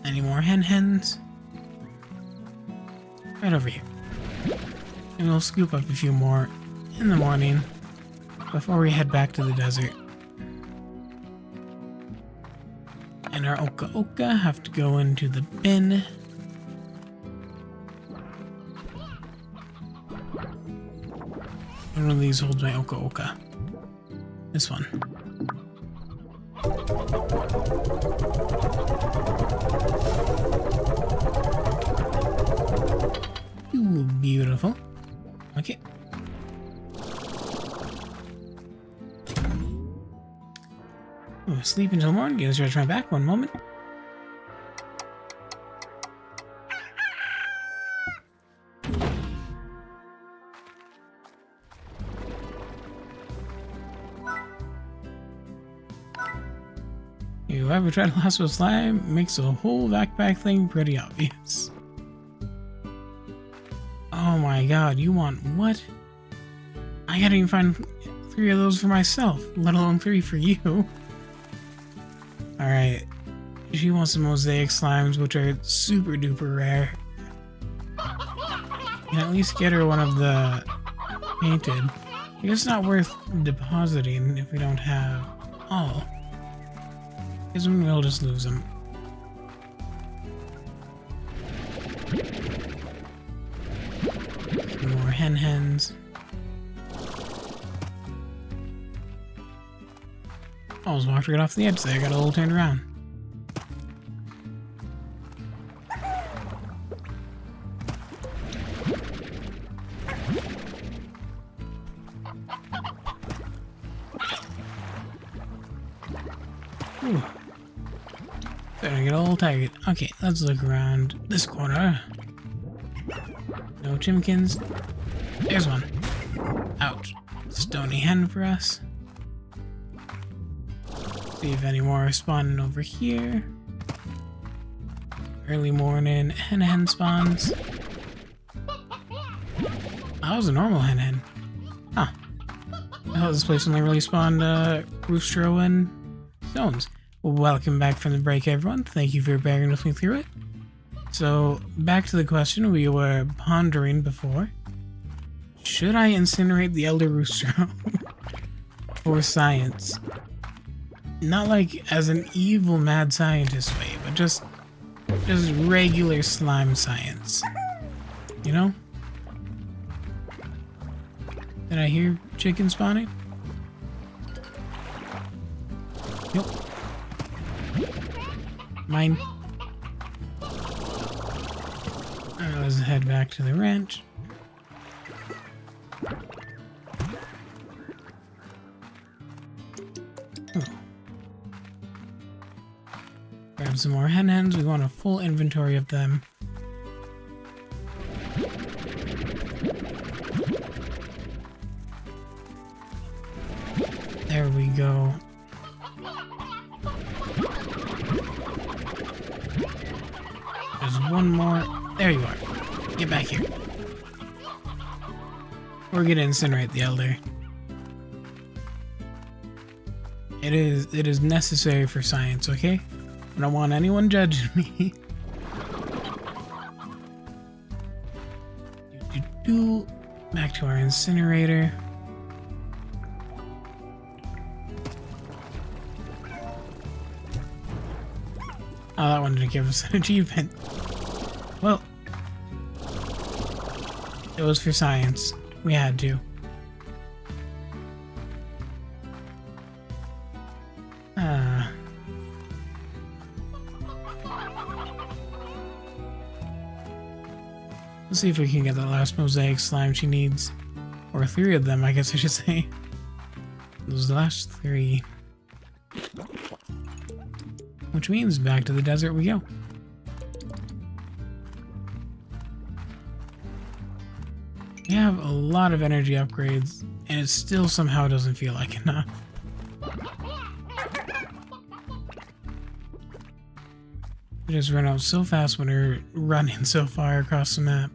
Any more hens? Right over here. And we'll scoop up a few more in the morning before we head back to the desert. And our oka have to go into the bin. One of these holds my oka. This one. Ooh, beautiful. Okay. Ooh, sleep until morning. Get us right back. One moment. Whoever tried to lasso slime makes the whole backpack thing pretty obvious. Oh my god, you want what? I gotta even find 3 of those for myself, let alone 3 for you. Alright, she wants some mosaic slimes, which are super duper rare. You can at least get her one of the painted. I guess it's not worth depositing if we don't have all. Because we'll just lose them. Some more hens. I almost walked right off the edge there. I got a little turned around. Ooh. Starting to get a little tired. Okay, let's look around this corner. No chimkins. There's one. Ouch. Stony hen for us. See if any more are spawning over here. Early morning hen spawns. That was a normal hen. Huh. I thought this place only really spawned roostro and stones. Welcome back from the break, everyone. Thank you for bearing with me through it. So, back to the question we were pondering before. Should I incinerate the Elder Rooster for science? Not like as an evil mad scientist way, but just regular slime science. You know? Did I hear chicken spawning? Nope. Mine. Alright, let's head back to the ranch. Oh. Grab some more hens. We want a full inventory of them. There we go. There's one more. There you are. Get back here. We're gonna incinerate the elder. It is necessary for science, okay? I don't want anyone judging me. Back to our incinerator. Oh, that one didn't give us an achievement. Well, it was for science. We had to. Let's see if we can get that last mosaic slime she needs. Or 3 of them, I guess I should say. Those last 3. Which means back to the desert we go. We have a lot of energy upgrades, and it still somehow doesn't feel like enough. We just run out so fast when we're running so far across the map.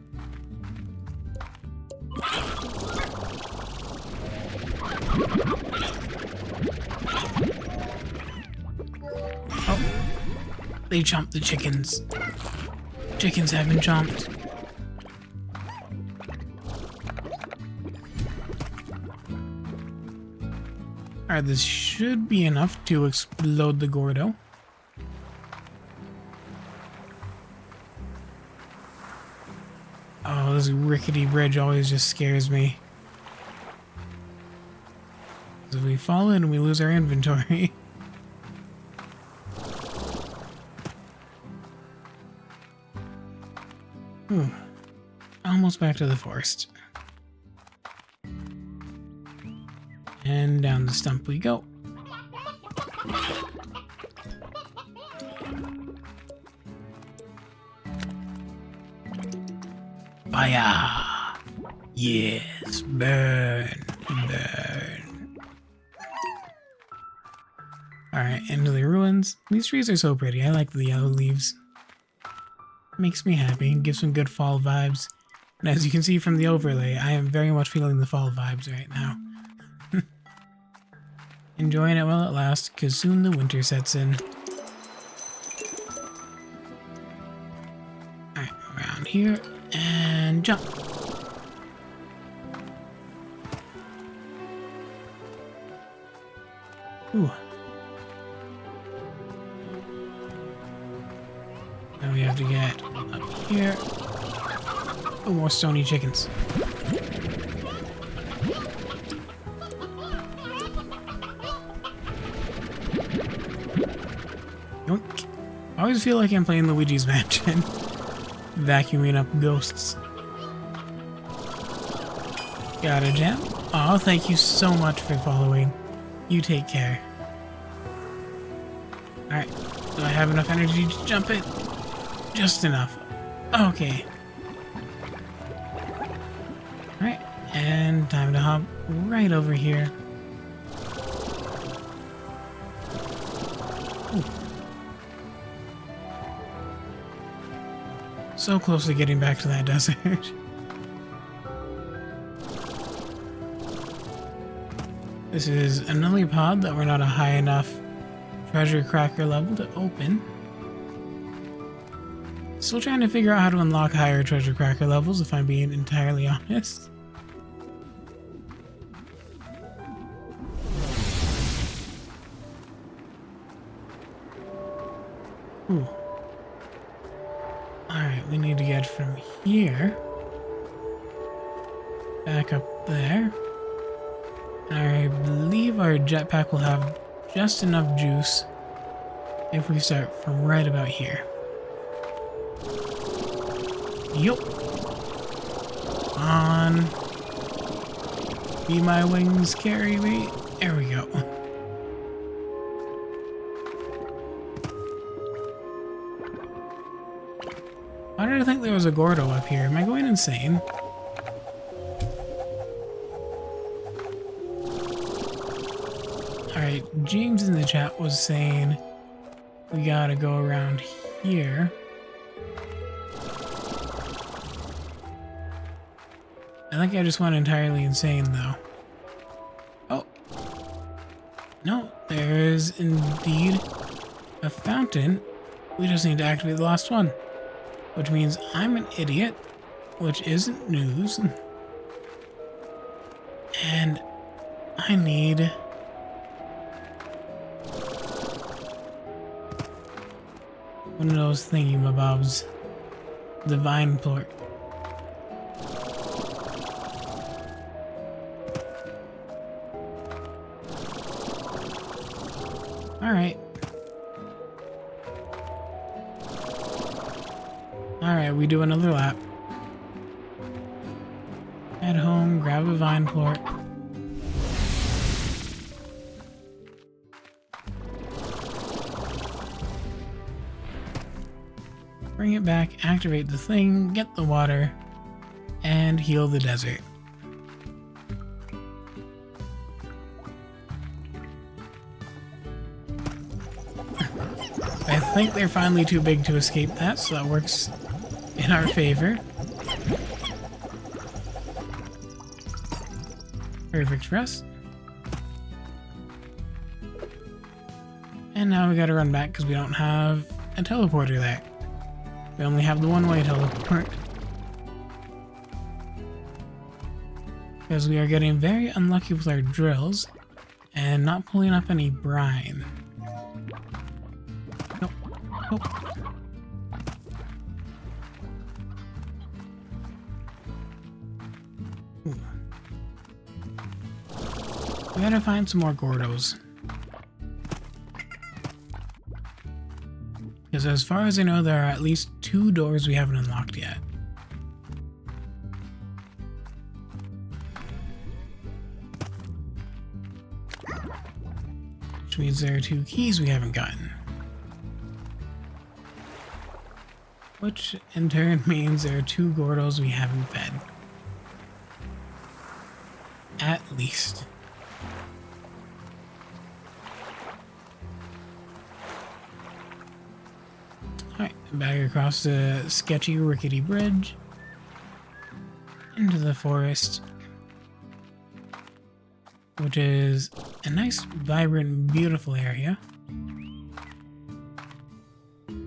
Oh, they jumped the chickens. Chickens have been jumped. Alright, this should be enough to explode the Gordo. Oh, this rickety bridge always just scares me. If we fall in, we lose our inventory. Almost back to the forest. And down the stump we go. Fire! Yes, burn, burn. Alright, into the ruins. These trees are so pretty. I like the yellow leaves. Makes me happy and gives some good fall vibes. And as you can see from the overlay, I am very much feeling the fall vibes right now. Enjoying it while it lasts, because soon the winter sets in. Alright, around here, and jump! Ooh. Now we have to get up here. Oh, more stony chickens. Yoink. I always feel like I'm playing Luigi's Mansion. Vacuuming up ghosts. Got a gem? Oh, thank you so much for following. You take care. Alright, do I have enough energy to jump it? Just enough. Okay. Alright, and time to hop right over here. Ooh. So close to getting back to that desert. This is another pod that we're not a high enough treasure cracker level to open. Still trying to figure out how to unlock higher treasure cracker levels, if I'm being entirely honest. Ooh. Alright, we need to get from here back up there. I believe our jetpack will have just enough juice if we start from right about here. Yup. On. Be my wings, carry me. There we go. Why did I think there was a Gordo up here? Am I going insane? Alright, James in the chat was saying we gotta go around here. I think I just went entirely insane though. Oh. No, there's indeed a fountain. We just need to activate the last one. Which means I'm an idiot which isn't news. And I need one of those thingy-mabobs. The vine plort. Alright. Alright, we do another lap. Head home, grab a vine plort. Bring it back, activate the thing, get the water, and heal the desert. I think they're finally too big to escape that, so that works in our favor. Perfect for us. And now we gotta run back because we don't have a teleporter there. We only have the one-way teleport. Because we are getting very unlucky with our drills and not pulling up any brine. Nope. Nope. Ooh. We gotta find some more Gordos. Because as far as I know, there are at least 2 doors we haven't unlocked yet. Which means there are 2 keys we haven't gotten. Which in turn means there are 2 Gordos we haven't fed. At least. Alright, back across the sketchy, rickety bridge. Into the forest. Which is a nice, vibrant, beautiful area. There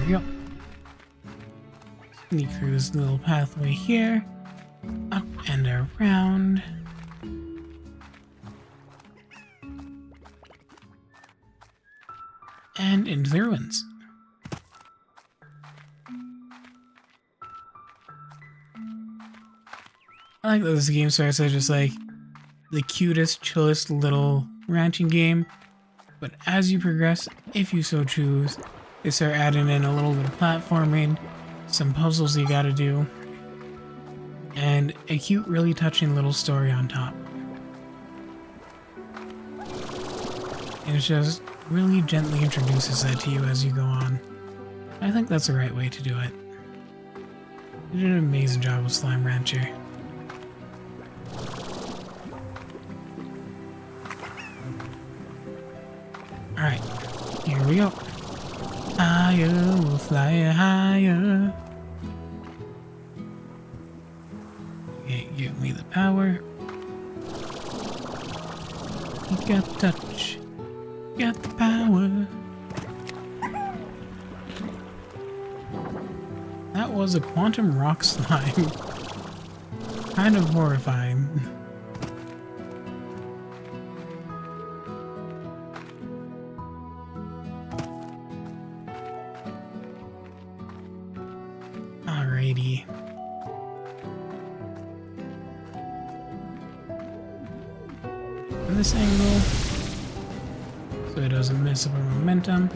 we go. Sneak through this little pathway here. Up and around. And into the ruins. I like that this game starts as just like the cutest, chillest little ranching game, but as you progress, if you so choose, they start adding in a little bit of platforming, some puzzles you gotta do, and a cute, really touching little story on top. And it just really gently introduces that to you as you go on. I think that's the right way to do it. You did an amazing job with Slime Rancher. Alright, here we go. Higher, we'll fly higher. Okay, give me the power. You got the touch. You got the power. That was a quantum rock slime. Kind of horrifying. Alrighty. From this angle, so it doesn't mess up our momentum.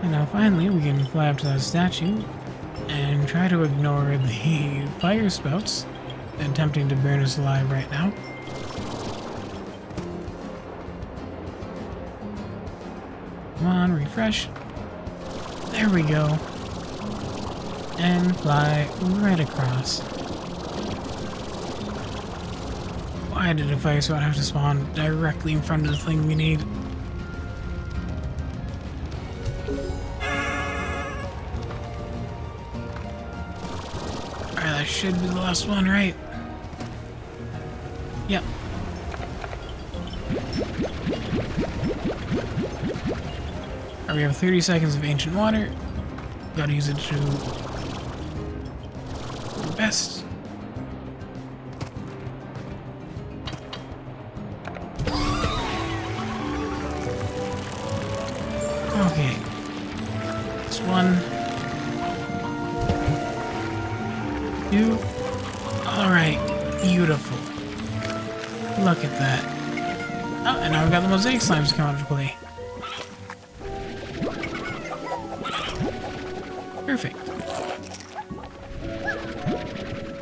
And now finally we can fly up to that statue and try to ignore the fire spouts attempting to burn us alive right now. Come on, refresh. There we go. And fly right across. Why did a fire spout have to spawn directly in front of the thing we need? Alright, that should be the last one, right? Yep. Alright, we have 30 seconds of ancient water. Gotta use it to the best. Okay. This one. 2. Alright. Beautiful. Look at that. Oh, and now we've got the mosaic slimes to come out to play. Perfect.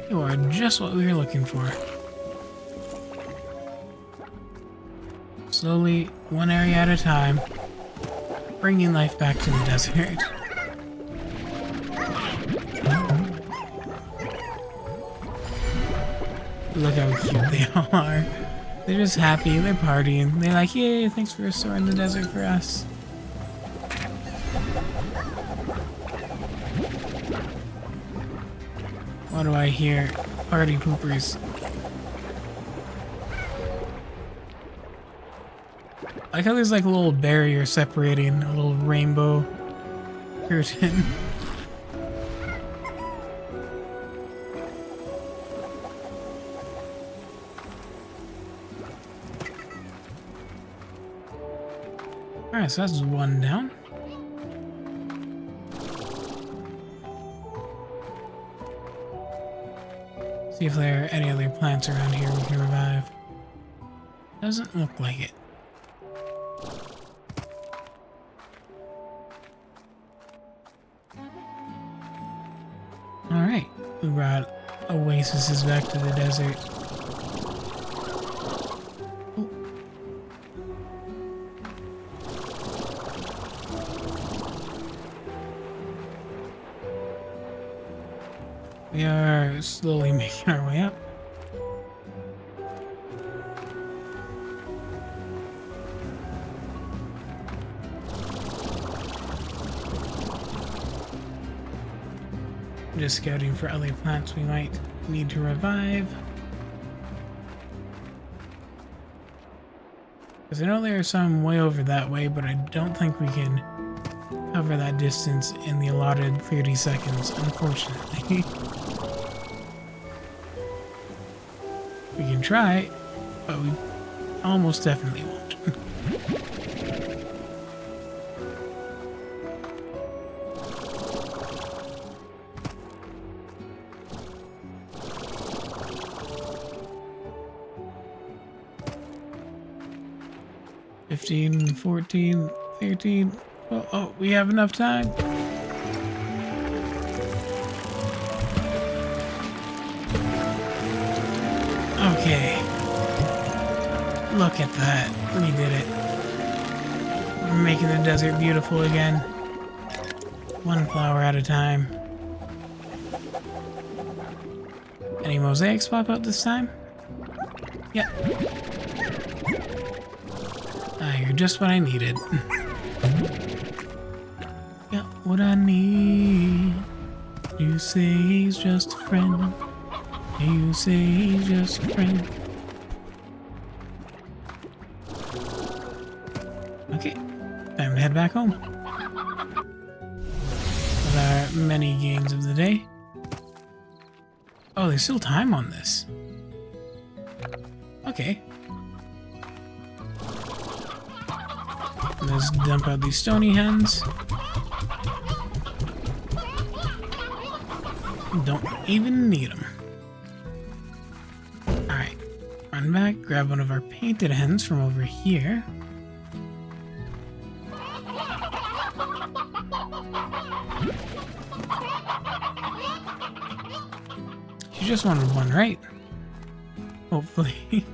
You are just what we were looking for. Slowly, one area at a time, bringing life back to the desert. Look how cute they all are. They're just happy, they're partying. They're like, yay, thanks for restoring the desert for us. What do I hear? Party poopers. I like how there's like a little barrier separating, a little rainbow curtain. Alright, so that's one down. See if there are any other plants around here we can revive. Doesn't look like it. Alright, we brought oases back to the desert. We are slowly making our way up. Just scouting for other plants we might need to revive. Because I know there are some way over that way, but I don't think we can cover that distance in the allotted 30 seconds, unfortunately. We can try, but we almost definitely won't. 15, 14, 13. Oh, we have enough time. Okay. Look at that. We did it. We're making the desert beautiful again. One flower at a time. Any mosaics pop out this time? Yep. Ah, you're just what I needed. Got what I need. You say he's just a friend. You say he's just a friend. Okay, time to head back home. With our many games of the day. Oh, there's still time on this. Okay. Let's dump out these stony hens. Don't even need them. Alright. Run back, grab one of our painted hens from over here. She just wanted one, right? Hopefully.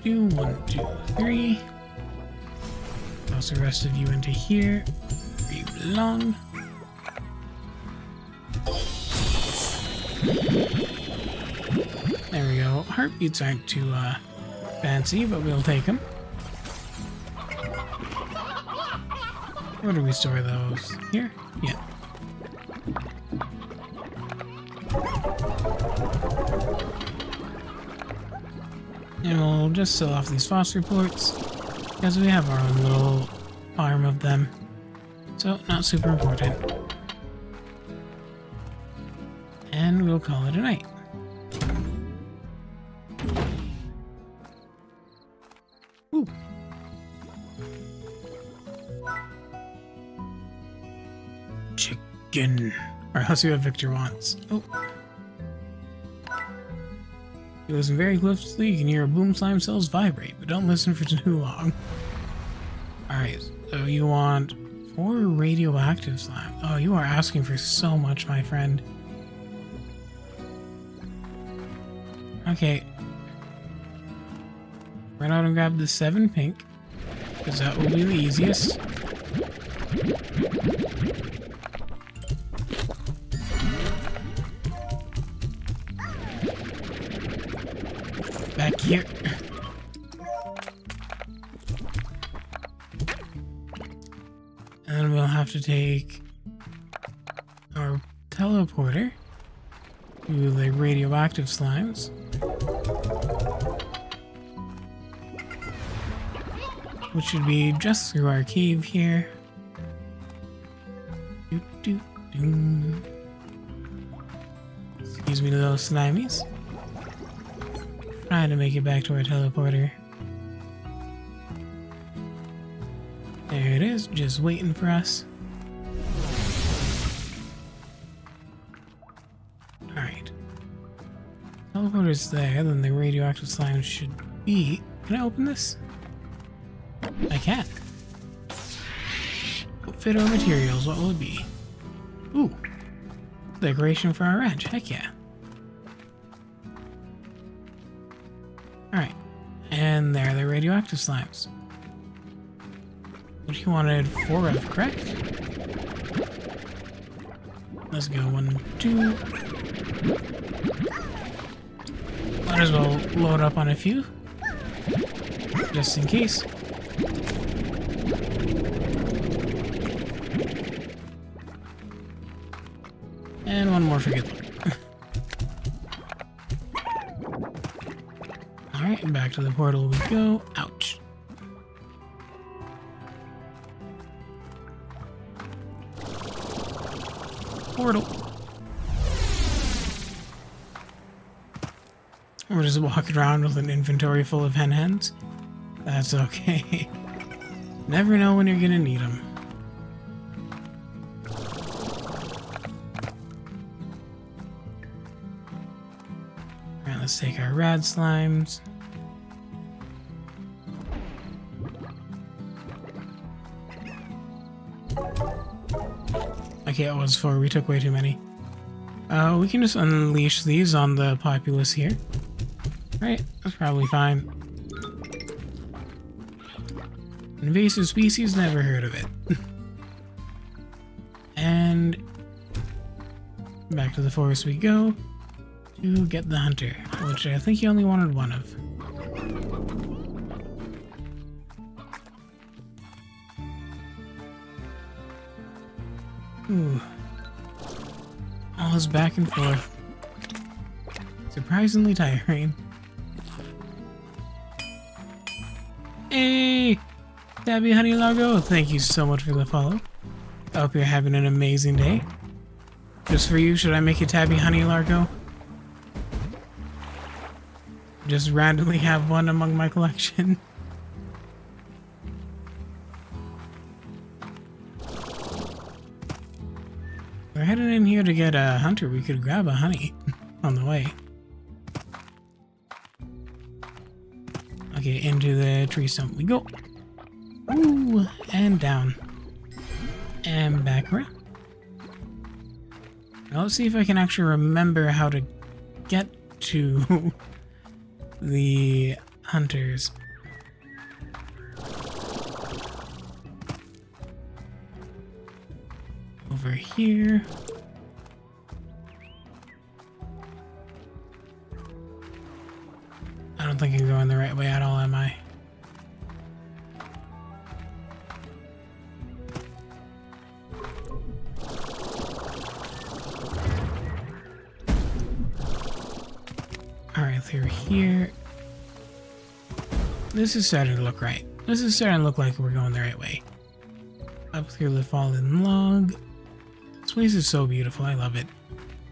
Do 1, 2, 3. Toss the rest of you into here. Where you belong. There we go. Heartbeats aren't too fancy, but we'll take them. Where do we store those? Here? Yeah. And we'll just sell off these phosphor plorts, because we have our own little farm of them. So, not super important. And we'll call it a night. Ooh. Chicken. Alright, let's see what Victor wants. Oh. You listen very closely, you can hear a boom slime cells vibrate, but don't listen for too long. Alright, so you want 4 radioactive slime. Oh, you are asking for so much, my friend. Okay. Run out and grab the 7 pink, because that will be the easiest. Back here. And we'll have to take our teleporter to the radioactive slimes. Which should be just through our cave here. Excuse me, little slimies. Trying to make it back to our teleporter. There it is, just waiting for us. Alright. Teleporter's there, then the radioactive slime should be... Can I open this? I can. Fit our materials, what will it be? Ooh. Decoration for our ranch, heck yeah. Alright. And there are the radioactive slimes. What you wanted 4 of, correct? Let's go 1, 2. Might as well load up on a few. Just in case. And 1 more for good luck. Alright, back to the portal we go. Ouch. Portal. We're just walking around with an inventory full of hen-hens. That's okay. Never know when you're gonna need them. Alright, let's take our rad slimes. Okay, it was 4. We took way too many. We can just unleash these on the populace here. Right, that's probably fine. Invasive species, never heard of it. And back to the forest we go to get the hunter, which I think you only wanted 1 of. Ooh. All this back and forth. Surprisingly tiring. Hey! Tabby Honey Largo, thank you so much for the follow. I hope you're having an amazing day. Just for you, should I make a Tabby Honey Largo? Just randomly have one among my collection. We're heading in here to get a hunter. We could grab a honey on the way. Okay, into the tree stump we go. Ooh, and down. And back around. Now let's see if I can actually remember how to get to the hunters. Over here. I don't think I'm going the right way at all, am I? Alright, through here. this is starting to look right. This is starting to look like we're going the right way. Up through the fallen log. This place is so beautiful. I love it.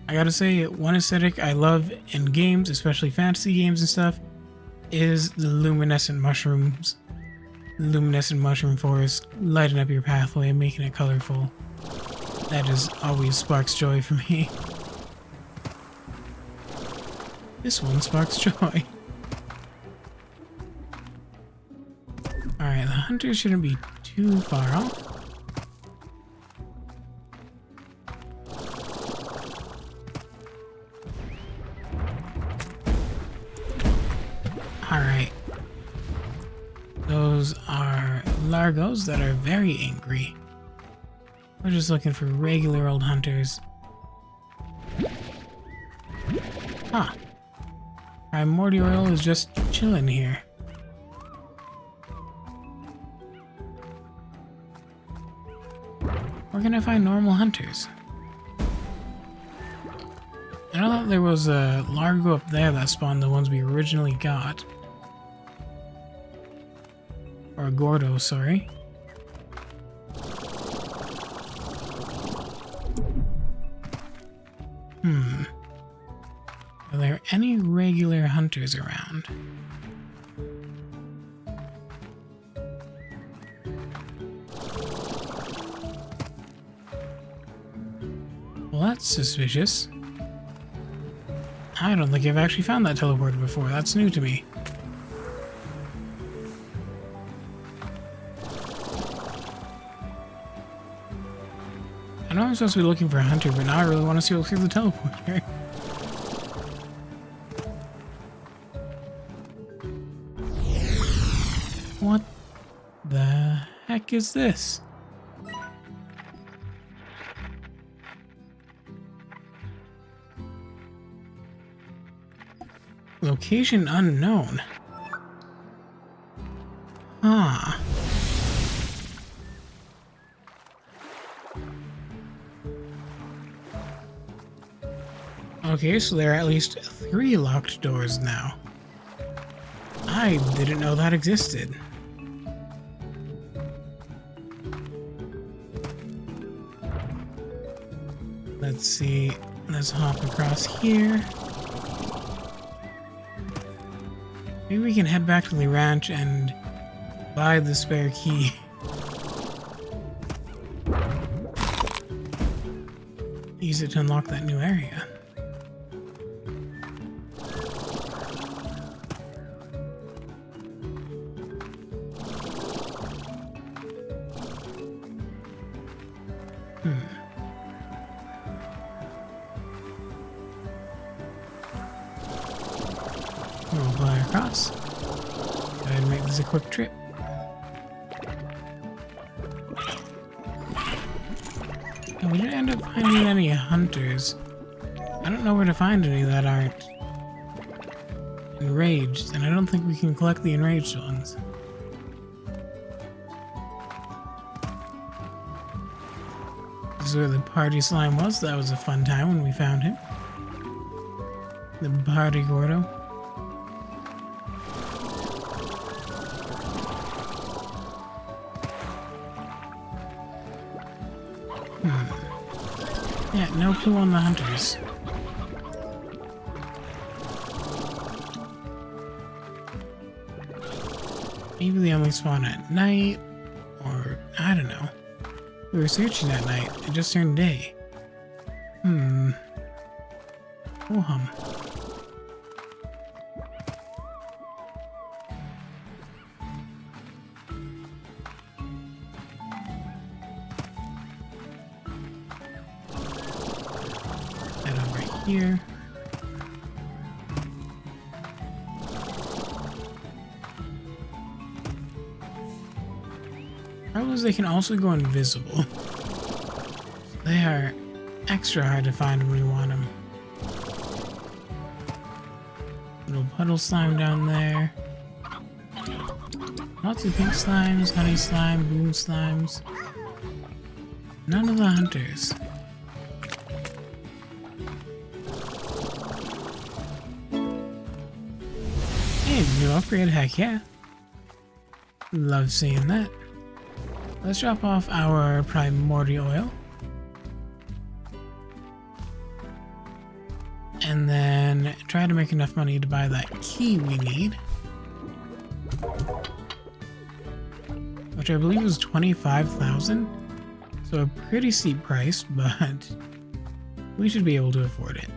I gotta say, one aesthetic I love in games, especially fantasy games and stuff, is the luminescent mushrooms. Luminescent mushroom forest, lighting up your pathway and making it colorful. That just always sparks joy for me. This one sparks joy. Alright, the hunters shouldn't be too far off. Alright. Those are largos that are very angry. We're just looking for regular old hunters. Huh. Primordial is just chilling here. Where can I find normal hunters? I know that there was a largo up there that spawned the ones we originally got. Or a Gordo, sorry. Are there any regular hunters around? Well, that's suspicious. I don't think I've actually found that teleporter before. That's new to me. I know I'm supposed to be looking for a hunter, but now I really want to see what's through the teleporter. What the heck is this? Location unknown. Huh. Okay, so there are at least 3 locked doors now. I didn't know that existed. Let's see. Let's hop across here. Maybe we can head back to the ranch and buy the spare key. Use it to unlock that new area. We'll fly across. Go ahead and make this a quick trip. And we didn't end up finding any hunters. I don't know where to find any that aren't enraged, and I don't think we can collect the enraged ones. This is where the party slime was. That was a fun time when we found him. The party Gordo. Yeah, no clue on the hunters. Maybe they only spawn at night, or I don't know. We were searching at night, it just turned day. Oh hum. Head over here. Problem is they can also go invisible. They are extra hard to find when we want them. Little puddle slime down there. Lots of pink slimes, honey slime, boom slimes. None of the hunters. Hey, new upgrade, heck yeah. Love seeing that. Let's drop off our primordial oil. And then try to make enough money to buy that key we need. Which I believe was 25,000. So a pretty steep price, but we should be able to afford it.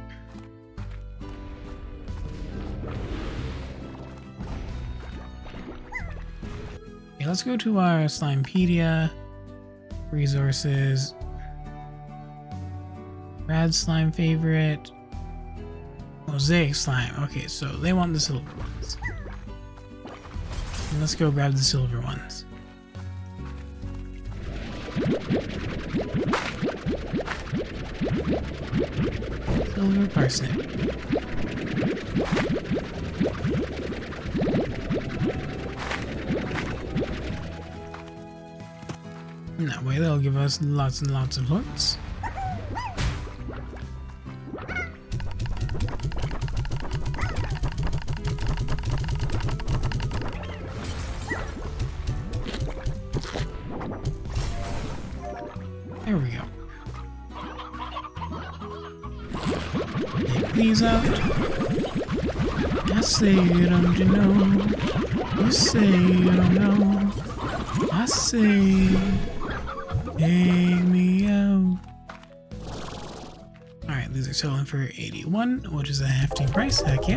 Okay, let's go to our Slimepedia. Resources. Rad slime favorite. Mosaic slime. Okay, so they want the silver ones. And let's go grab the silver ones. Silver parsnip. And that way they'll give us lots and lots of plorts. There we go. Take these out. I say, don't you know? You say, you don't know. I say, take me out. Alright, these are selling for 81, which is a hefty price. Heck yeah.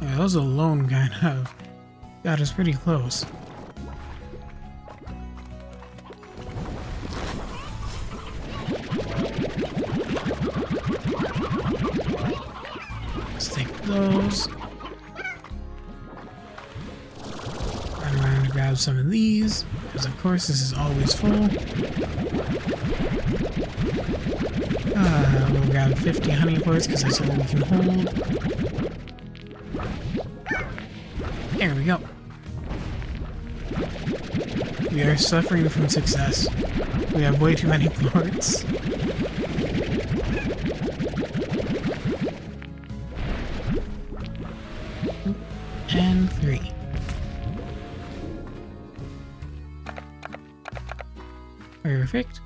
Yeah, those alone kind of got us pretty close. Let's take those. Run around and grab some of these, because of course this is always full. We'll grab 50 honey plorts because that's all we can hold. There we go. We are suffering from success. We have way too many plorts. And 3. Perfect.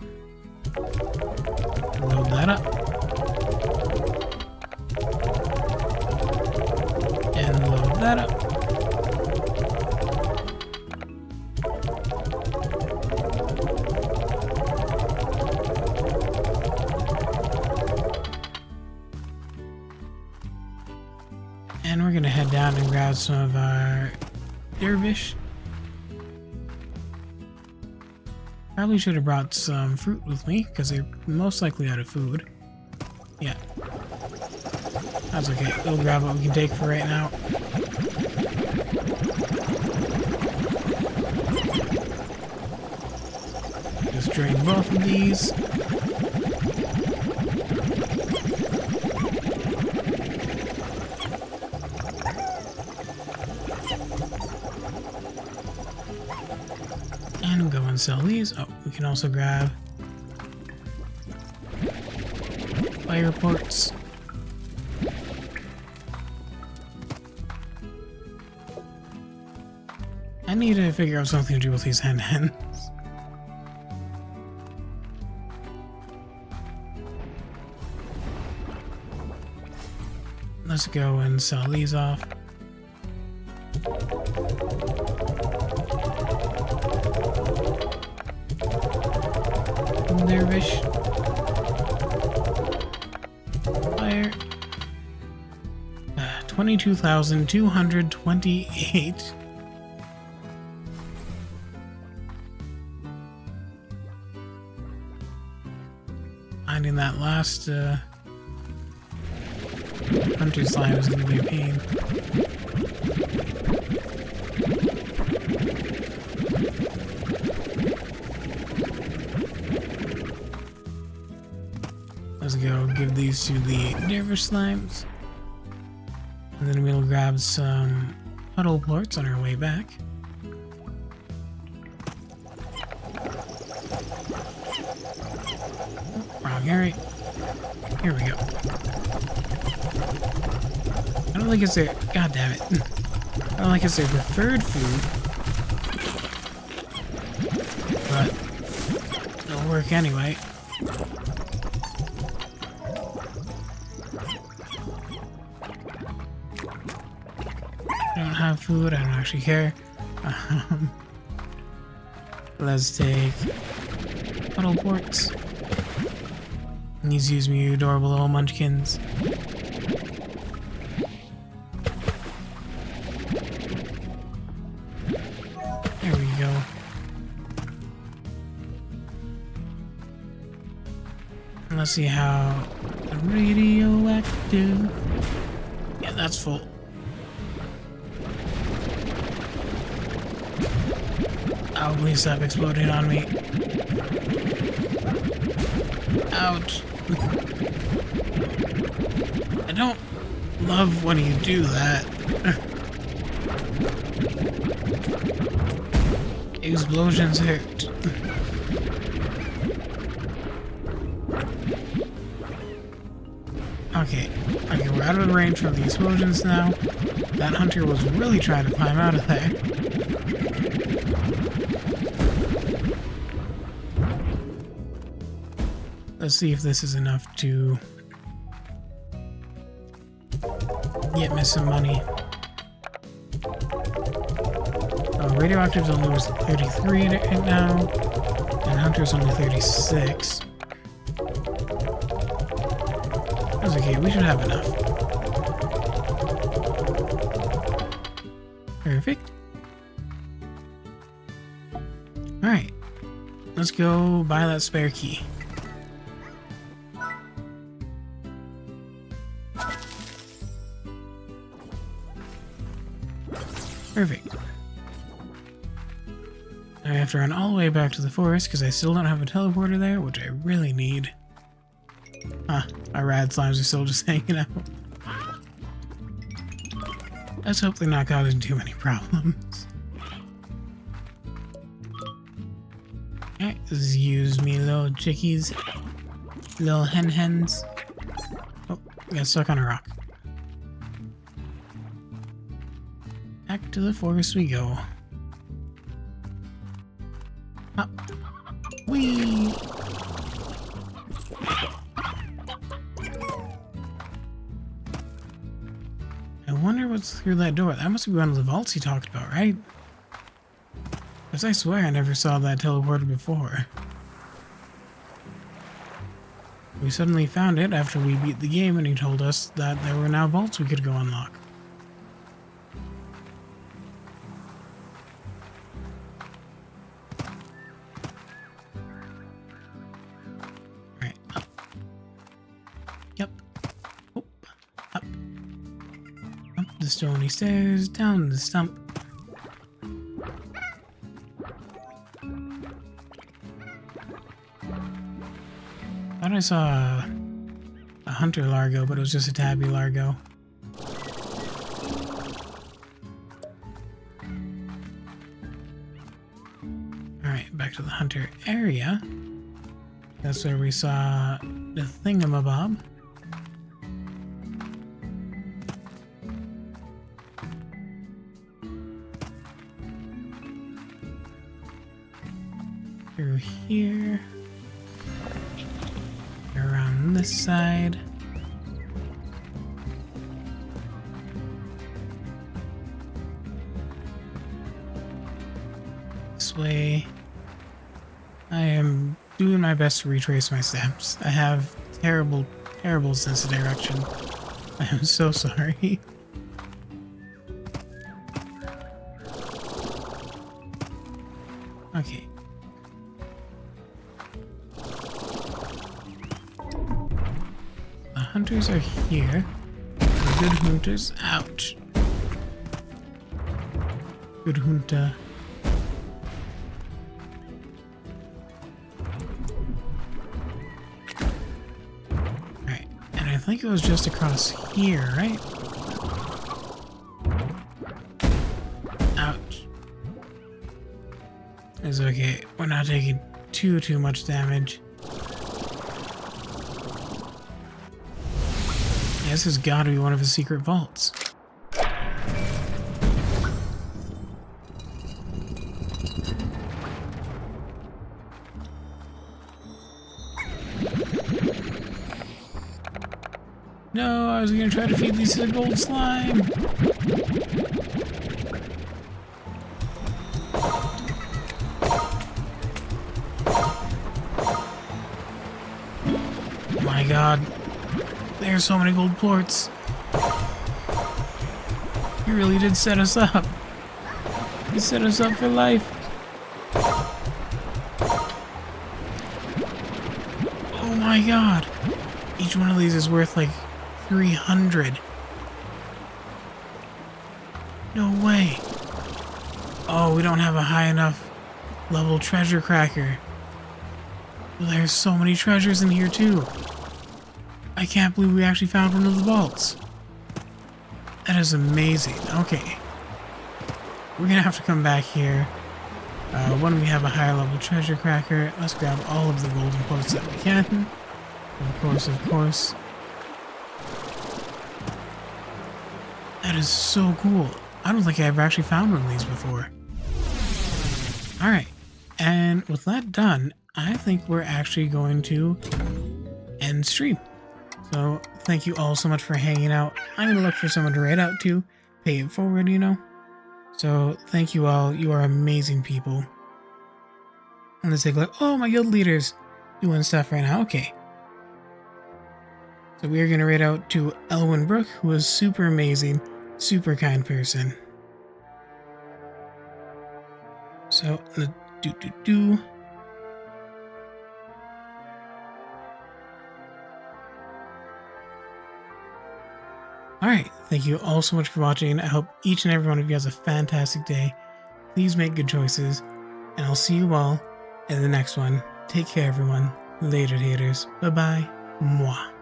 Load that up. And load that up. And we're gonna head down and grab some of our dervish. Probably should have brought some fruit with me, because they're most likely out of food. Yeah. That's okay. We'll grab what we can take for right now. Just drain both of these. And go and sell these. Oh, we can also grab fire plorts. I need to figure out something to do with these hens. Let's go and sell these off. Dervish. Fire. 22,228. Finding that last hunter slime is going to be a pain. Let's go give these to the dervish slimes. And then we'll grab some puddle plorts on our way back. Wrong area. Here we go. like it's their... God damn it. I don't like it's their preferred food. But it'll work anyway. I don't have food, I don't actually care. Let's take puddle plorts. And these use me adorable little munchkins. There we go. And let's see how radioactive. Yeah, that's full. Oh, please stop exploding on me. Ouch. I don't love when you do that. Explosions hurt. Okay, we're out of range from the explosions now. That hunter was really trying to climb out of there. Let's see if this is enough to get me some money. Radioactive's only was 33 right now, and Hunter's only 36. That's okay, we should have enough. Perfect. Alright, let's go buy that spare key. Perfect. Now I have to run all the way back to the forest because I still don't have a teleporter there, which I really need. Our rad slimes are still just hanging out. Let's hope they're not causing too many problems. Alright, let's use me little chickies. Little hens. Oh, got stuck on a rock. Back to the forest we go. Up. Whee! I wonder what's through that door. That must be one of the vaults he talked about, right? Because I swear I never saw that teleporter before. We suddenly found it after we beat the game and he told us that there were now vaults we could go unlock. The stony stairs, down the stump. Thought I saw a hunter largo, but it was just a tabby largo. Alright, back to the hunter area. That's where we saw the thingamabob. Through here, around this side, this way. I am doing my best to retrace my steps. I have terrible sense of direction. I am so sorry. Okay. Hunters are here. The good hunters. Ouch. Good hunter. Alright, and I think it was just across here, right? Ouch. It's okay. We're not taking too much damage. This has got to be one of his secret vaults. No, I was gonna try to feed these to the gold slime. Oh my god. There's so many gold plorts. He really did set us up. He set us up for life. Oh my god. Each one of these is worth like 300. No way. Oh, we don't have a high enough level treasure cracker. There's so many treasures in here too. I can't believe we actually found one of the vaults. That is amazing. Okay. We're gonna have to come back here. When we have a higher level treasure cracker, let's grab all of the golden plorts that we can. Of course. That is so cool. I don't think I ever actually found one of these before. Alright. And with that done, I think we're actually going to end stream. So, thank you all so much for hanging out. I'm gonna look for someone to raid out to, pay it forward, you know? So, thank you all. You are amazing people. And let's take a look. Oh, my guild leader's doing stuff right now. Okay. So, we are gonna raid out to Elwyn Brooke, who is super amazing, super kind person. So, Alright, thank you all so much for watching. I hope each and every one of you has a fantastic day. Please make good choices, and I'll see you all in the next one. Take care, everyone. Later, haters. Bye-bye. Mwah.